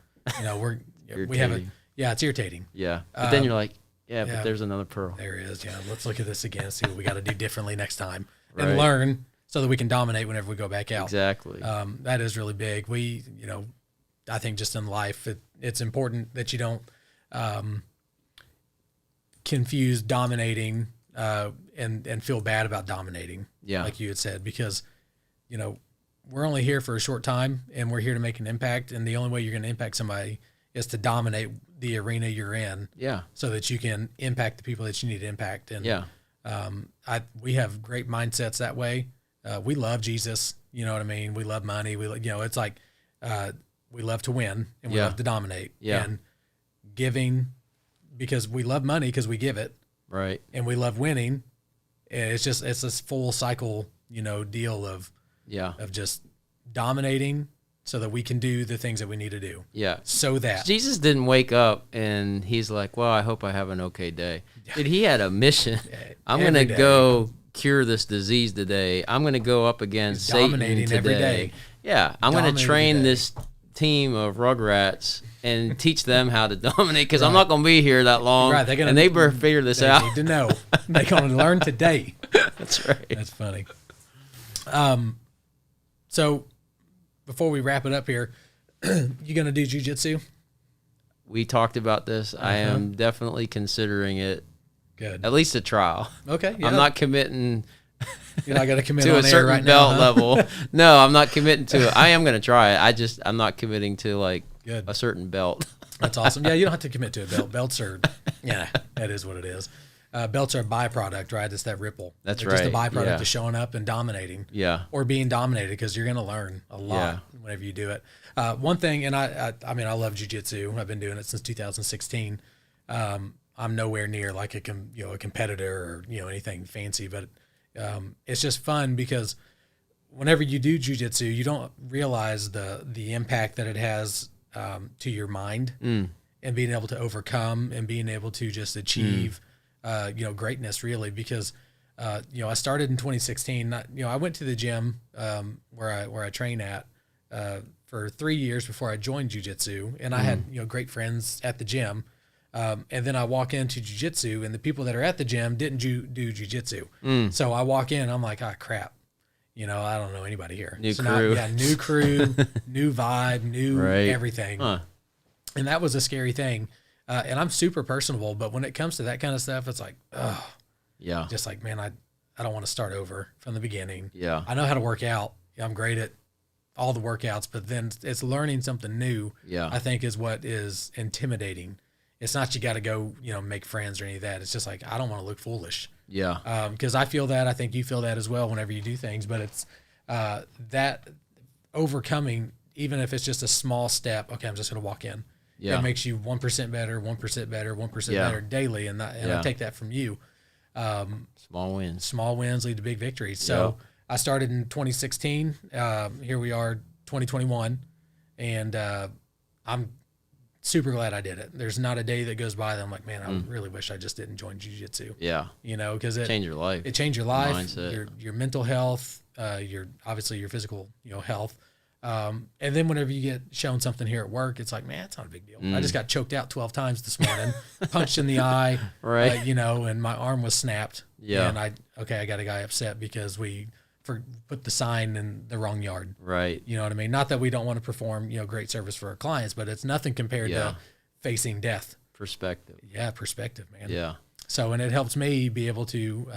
we have it's irritating. Yeah. But then you're like, but there's another pearl. There is. Yeah. Let's look at this again, see what we got to do differently next time, right. And learn so that we can dominate whenever we go back out. Exactly. That is really big. We, I think just in life, it's important that you don't confuse dominating and feel bad about dominating. Yeah. Like you had said, because, we're only here for a short time, and we're here to make an impact. And the only way you're going to impact somebody is to dominate the arena you're in. Yeah. So that you can impact the people that you need to impact. And yeah. We have great mindsets that way. We love Jesus. You know what I mean? We love money. It's like we love to win, and we love to dominate. Yeah. And giving, because we love money because we give it. Right. And we love winning. And it's this full cycle, deal of just dominating so that we can do the things that we need to do. Yeah. So that Jesus didn't wake up and he's like, well, I hope I have an okay day. Dude, he had a mission. I'm going to go cure this disease today. I'm going to go up against Satan dominating today. Every day. Yeah. I'm going to train this team of rugrats and teach them how to dominate, because I'm not going to be here that long. Right. They better figure this out. They need to know. They're going to learn today. That's right. That's funny. So before we wrap it up here, you going to do jiu-jitsu? We talked about this. I am definitely considering it. Good. At least a trial. Okay. Yeah. I'm not committing. You're not going to commit to on a certain right belt now, level. No, I'm not committing to it. I am going to try it. I'm not committing to Good. a certain belt. That's awesome. Yeah, you don't have to commit to a belt. Belts are, that is what it is. Belts are a byproduct, right? It's that ripple. That's They're right. just a byproduct of showing up and dominating. Yeah. Or being dominated, because you're going to learn a lot whenever you do it. One thing, and I love jiu-jitsu. I've been doing it since 2016. I'm nowhere near like a competitor or, anything fancy, but it's just fun because whenever you do jiu-jitsu, you don't realize the impact that it has to your mind and being able to overcome and being able to just achieve, greatness really, because, I started in 2016, I went to the gym, where I train at, for 3 years before I joined jiu-jitsu, and I had, great friends at the gym. And then I walk into jiu-jitsu, and the people that are at the gym didn't do jiu-jitsu. So I walk in, I'm like, crap. I don't know anybody here. New crew. New crew, new vibe, new everything. Huh. And that was a scary thing. And I'm super personable, but when it comes to that kind of stuff, it's like, just like, man, I don't want to start over from the beginning. Yeah. I know how to work out. I'm great at all the workouts, but then it's learning something new, I think, is what is intimidating. It's not you got to go, make friends or any of that. It's just like, I don't want to look foolish. Yeah. Because I feel that. I think you feel that as well whenever you do things. But it's that overcoming, even if it's just a small step. Okay, I'm just going to walk in. Yeah. It makes you 1% better, 1% better, 1% better daily. And I take that from you. Small wins. Small wins lead to big victories. So I started in 2016. Here we are, 2021. And I'm super glad I did it. There's not a day that goes by that I'm like, man, I really wish I just didn't join jiu-jitsu. Yeah. Because it changed your life. It changed your life, mindset. your mental health, your physical, health. And then whenever you get shown something here at work, it's like, man, it's not a big deal. I just got choked out 12 times this morning, punched in the eye, and my arm was snapped. Yeah. And I got a guy upset because we put the sign in the wrong yard. Right. You know what I mean? Not that we don't want to perform, great service for our clients, but it's nothing compared to facing death. Perspective. Yeah, perspective, man. Yeah. So, and it helps me be able to,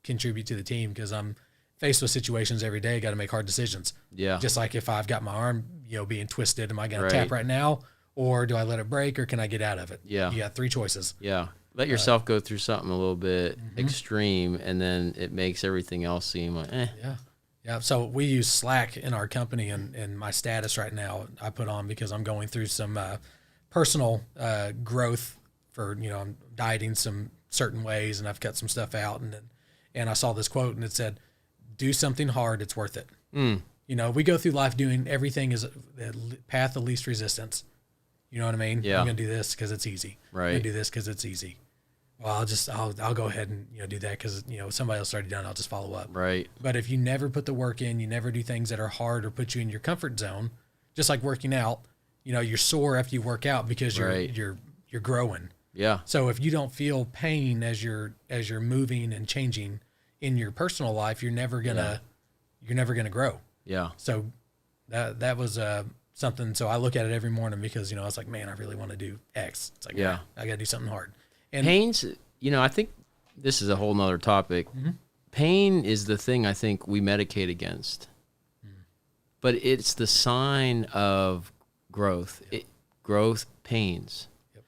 contribute to the team because I'm faced with situations every day. Got to make hard decisions. Yeah. Just like if I've got my arm, being twisted, am I going to tap right now, or do I let it break, or can I get out of it? Yeah. You got 3 choices. Yeah. Let yourself go through something a little bit extreme, and then it makes everything else seem like, Yeah. Yeah. So we use Slack in our company, and my status right now I put on because I'm going through some personal growth for, I'm dieting some certain ways, and I've cut some stuff out, and I saw this quote, and it said, do something hard, it's worth it. We go through life doing everything is the path of least resistance. You know what I mean? Yeah. I'm going to do this because it's easy. Right. I'm going to do this because it's easy. Well, I'll go ahead and, do that because, somebody else already done it. I'll just follow up. Right. But if you never put the work in, you never do things that are hard or put you in your comfort zone, just like working out, you're sore after you work out because you're growing. Yeah. So if you don't feel pain as you're moving and changing in your personal life, you're never gonna grow. Yeah. So that was something. So I look at it every morning because I was like, man, I really want to do X. It's like, I got to do something hard. And pain's, I think this is a whole nother topic. Pain is the thing I think we medicate against, but it's the sign of growth. Growth pains. Yep.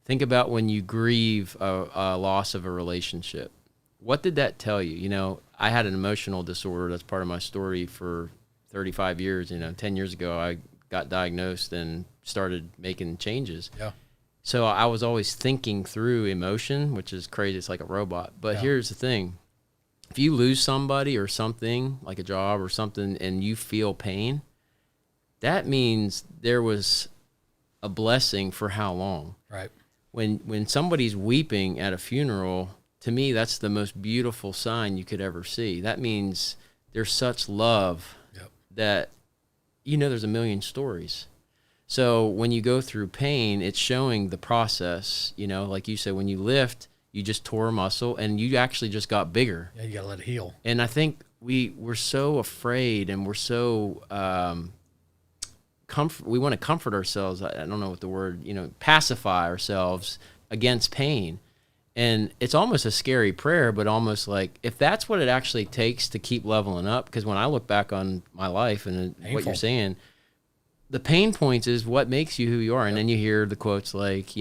Think about when you grieve a loss of a relationship. What did that tell you? I had an emotional disorder. That's part of my story for 35 years. 10 years ago, I got diagnosed and started making changes. Yeah. So I was always thinking through emotion, which is crazy. It's like a robot. But here's the thing. If you lose somebody or something, like a job or something, and you feel pain, that means there was a blessing for how long? Right. When somebody's weeping at a funeral, to me, that's the most beautiful sign you could ever see. That means there's such love that, there's a million stories. So when you go through pain, it's showing the process, like you said, when you lift, you just tore a muscle and you actually just got bigger. Yeah, you got to let it heal. And I think we're so afraid and we're so we want to comfort ourselves. I don't know what the word, pacify ourselves against pain. And it's almost a scary prayer, but almost like if that's what it actually takes to keep leveling up, because when I look back on my life and what you're saying, the pain points is what makes you who you are. And then you hear the quotes like,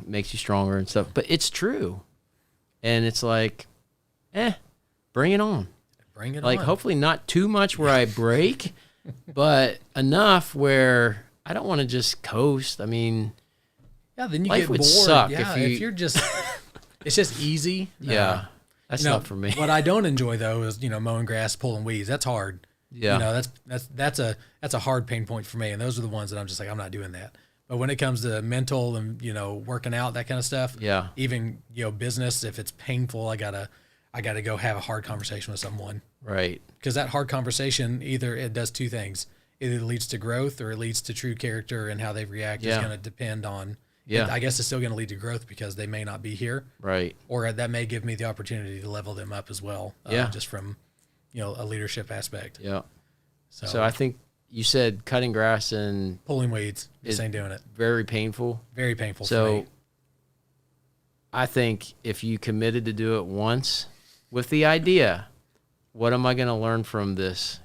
makes you stronger and stuff, but it's true. And it's like, bring it on. Bring it on. Like hopefully not too much where I break, but enough where I don't want to just coast. I mean, then you life get would bored. suck if you're just, it's just easy. Yeah. That's not for me. What I don't enjoy though is, mowing grass, pulling weeds. That's hard. Yeah. That's a hard pain point for me. And those are the ones that I'm just like, I'm not doing that. But when it comes to mental and, working out, that kind of stuff, Yeah. even, business, if it's painful, I gotta go have a hard conversation with someone. Right. Because that hard conversation, either it does two things. Either it leads to growth or it leads to true character, and how they react is going to depend on, I guess it's still going to lead to growth because they may not be here. Right. Or that may give me the opportunity to level them up as well. Just from, a leadership aspect. Yeah. So I think you said cutting grass and pulling weeds, just ain't doing it. Very painful. Very painful for So me. I think if you committed to do it once with the idea, what am I going to learn from this?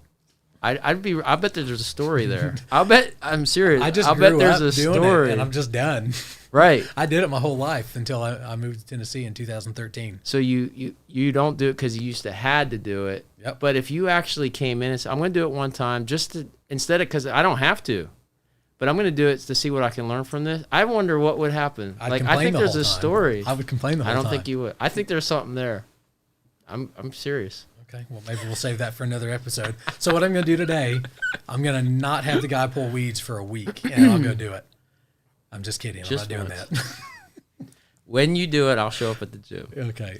I bet there's a story there. I'm serious. I bet there's a doing story. it, and I'm just done. Right. I did it my whole life until I moved to Tennessee in 2013. So you don't do it because you used to had to do it. Yep. But if you actually came in and said, I'm going to do it one time instead of, because I don't have to, but I'm going to do it to see what I can learn from this. I wonder what would happen. I think there's a story. I would complain the whole time. I don't think you would. I think there's something there. I'm serious. Okay, well, maybe we'll save that for another episode. So what I'm going to do today, I'm going to not have the guy pull weeds for a week, and I'll go do it. I'm just kidding. I'm not doing that. When you do it, I'll show up at the gym. Okay.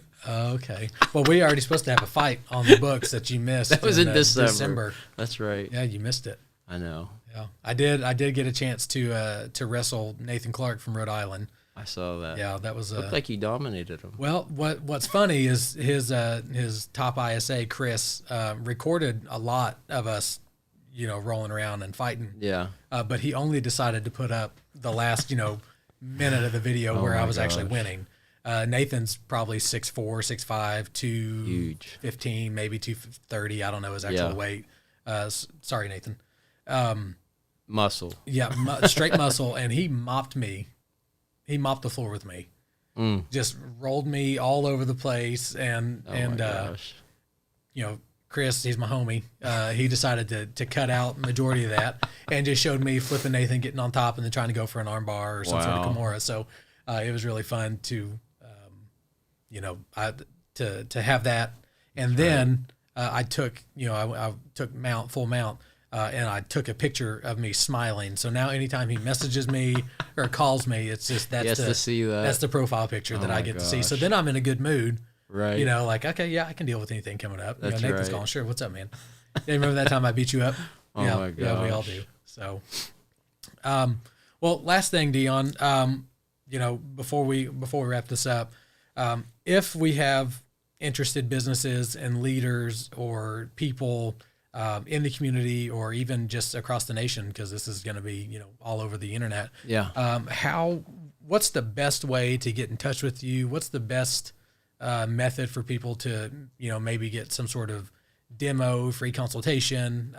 Well, we already supposed to have a fight on the books that you missed. That was in December. That's right. Yeah, you missed it. I know. Yeah, I did get a chance to wrestle Nathan Clark from Rhode Island. I saw that. Yeah, that was looked like you dominated him. Well, what's funny is his top ISA Chris recorded a lot of us, rolling around and fighting. Yeah. But he only decided to put up the last minute of the video where I was actually winning. Nathan's probably 6'4", 6'5", 215, maybe 230. I don't know his actual weight. Sorry, Nathan. Muscle. Yeah, straight muscle, and he mopped me. He mopped the floor with me. Just rolled me all over the place, and Chris, he's my homie. He decided to cut out majority of that, and just showed me flipping Nathan, getting on top, and then trying to go for an armbar or some sort of Kimura. So it was really fun to, to have that, and then I took, I took full mount. And I took a picture of me smiling. So now anytime he messages me or calls me, it's just that's the profile picture that I get to see. So then I'm in a good mood. Right. Okay, yeah, I can deal with anything coming up. That's Nathan's right. calling, sure, what's up, man? You remember that time I beat you up? Oh my gosh. Yeah, we all do. So, well, last thing, Dion, before we wrap this up, if we have interested businesses and leaders or people in the community or even just across the nation, because this is going to be, all over the internet. Yeah. What's the best way to get in touch with you? What's the best method for people to, maybe get some sort of demo, free consultation,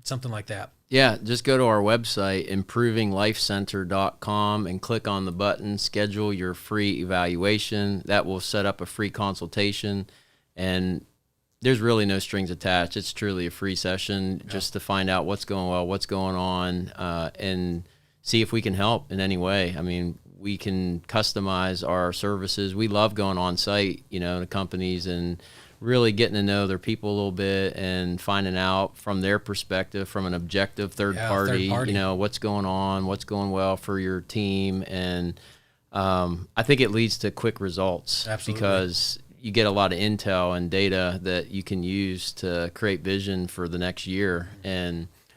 something like that? Yeah, just go to our website, improvinglifecenter.com, and click on the button, schedule your free evaluation. That will set up a free consultation, and there's really no strings attached. It's truly a free session just to find out what's going well, what's going on, and see if we can help in any way. I mean, we can customize our services. We love going on site, to companies and really getting to know their people a little bit and finding out from their perspective, from an objective third party, what's going on, what's going well for your team. And I think it leads to quick results. Absolutely. Because you get a lot of intel and data that you can use to create vision for the next year.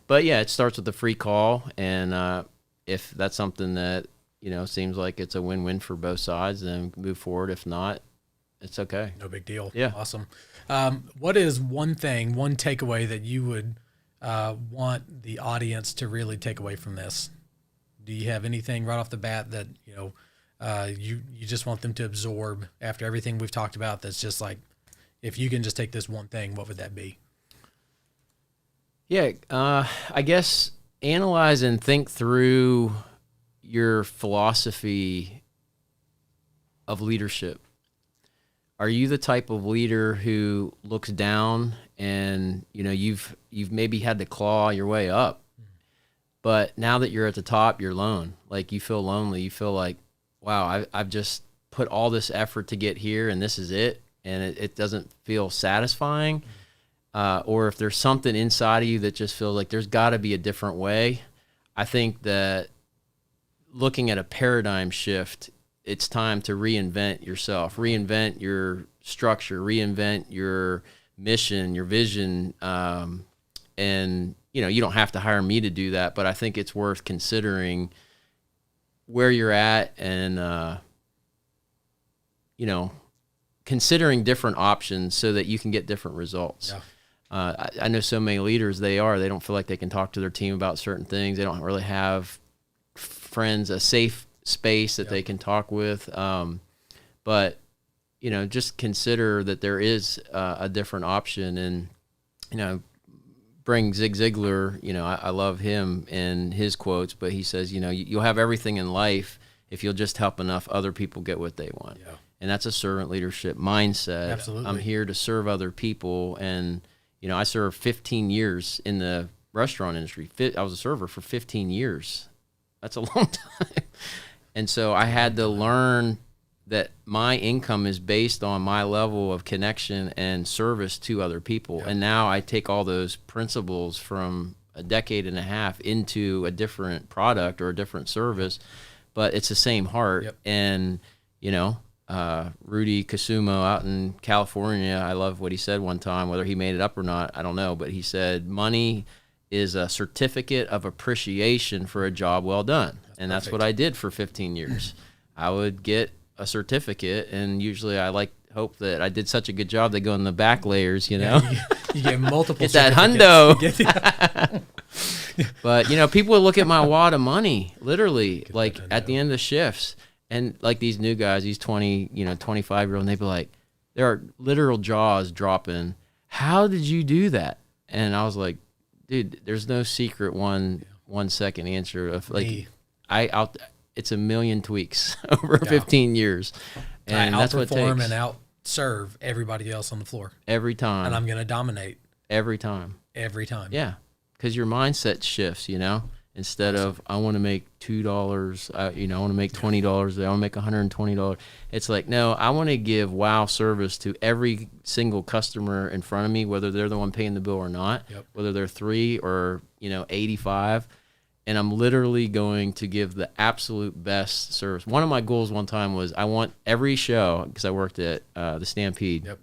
But yeah, it starts with a free call. And if that's something that, seems like it's a win-win for both sides, then move forward. If not, it's okay. No big deal. Yeah. Awesome. What is one takeaway that you would want the audience to really take away from this? Do you have anything right off the bat that, you just want them to absorb after everything we've talked about that's just like, if you can just take this one thing, what would that be? Yeah, I guess analyze and think through your philosophy of leadership. Are you the type of leader who looks down and, you've maybe had to claw your way up, but now that you're at the top, you're alone. Like, you feel lonely. You feel like, wow, I've just put all this effort to get here and this is it, and it doesn't feel satisfying. Or if there's something inside of you that just feels like there's got to be a different way, I think that looking at a paradigm shift. It's time to reinvent yourself, reinvent your structure, reinvent your mission, your vision. And, you don't have to hire me to do that, but I think it's worth considering where you're at and, considering different options so that you can get different results. Yeah. I know so many leaders, they don't feel like they can talk to their team about certain things. They don't really have friends, a safe space that they can talk with. But, just consider that there is a different option. And, bring Zig Ziglar, I love him and his quotes, but he says, you'll have everything in life if you'll just help enough other people get what they want. Yeah. And that's a servant leadership mindset. Absolutely. I'm here to serve other people. And, I served 15 years in the restaurant industry. I was a server for 15 years. That's a long time. And so I had to learn that my income is based on my level of connection and service to other people. Yep. And now I take all those principles from a decade and a half into a different product or a different service, but it's the same heart. Yep. And, Rudy Kasumo out in California, I love what he said one time, whether he made it up or not, I don't know, but he said, money is a certificate of appreciation for a job well done. That's what I did for 15 years. I would get a certificate, and usually I hope that I did such a good job they go in the back layers, Yeah, you get multiple get that hundo. But, people would look at my wad of money, literally, at the end of the shifts. And these new guys, these 20, 25-year-old, and they'd be like, there are literal jaws dropping. How did you do that? And I was like, dude, there's no secret 1 second answer of it's a million tweaks over 15 years. And that's what it takes. And out-serve everybody else on the floor. Every time. And I'm going to dominate. Every time. Every time. Yeah. Because your mindset shifts, Instead of, I want to make $2, I want to make $20, I want to make $120. It's like, no, I want to give wow service to every single customer in front of me, whether they're the one paying the bill or not, whether they're 3 or, 85. And I'm literally going to give the absolute best service. One of my goals one time was I want every show, because I worked at the Stampede. Yep.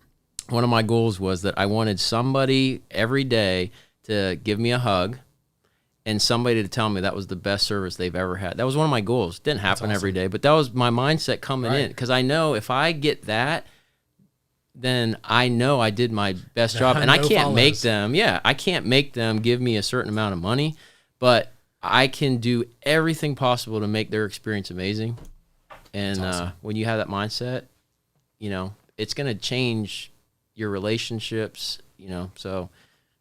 One of my goals was that I wanted somebody every day to give me a hug and somebody to tell me that was the best service they've ever had. That was one of my goals. Didn't happen every day, but that was my mindset coming in, because I know if I get that, then I know I did my best job. And I can't make them, I can't make them give me a certain amount of money, but I can do everything possible to make their experience amazing. And when you have that mindset, it's going to change your relationships, so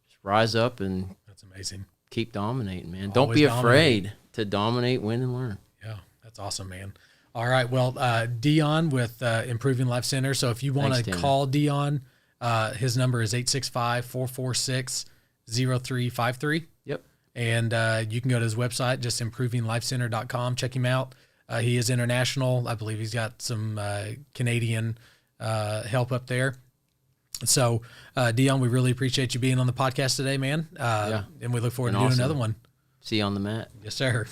just rise up and that's amazing. Keep dominating, man. Don't be afraid to dominate, win, and learn. Yeah, that's awesome, man. All right, well, Dion with Improving Life Center. So if you want to call Dion, his number is 865-446-0353. Yep. And you can go to his website, just improvinglifecenter.com. Check him out. He is international. I believe he's got some Canadian help up there. So, Dion, we really appreciate you being on the podcast today, man. And we look forward to doing another one. See you on the mat. Yes, sir.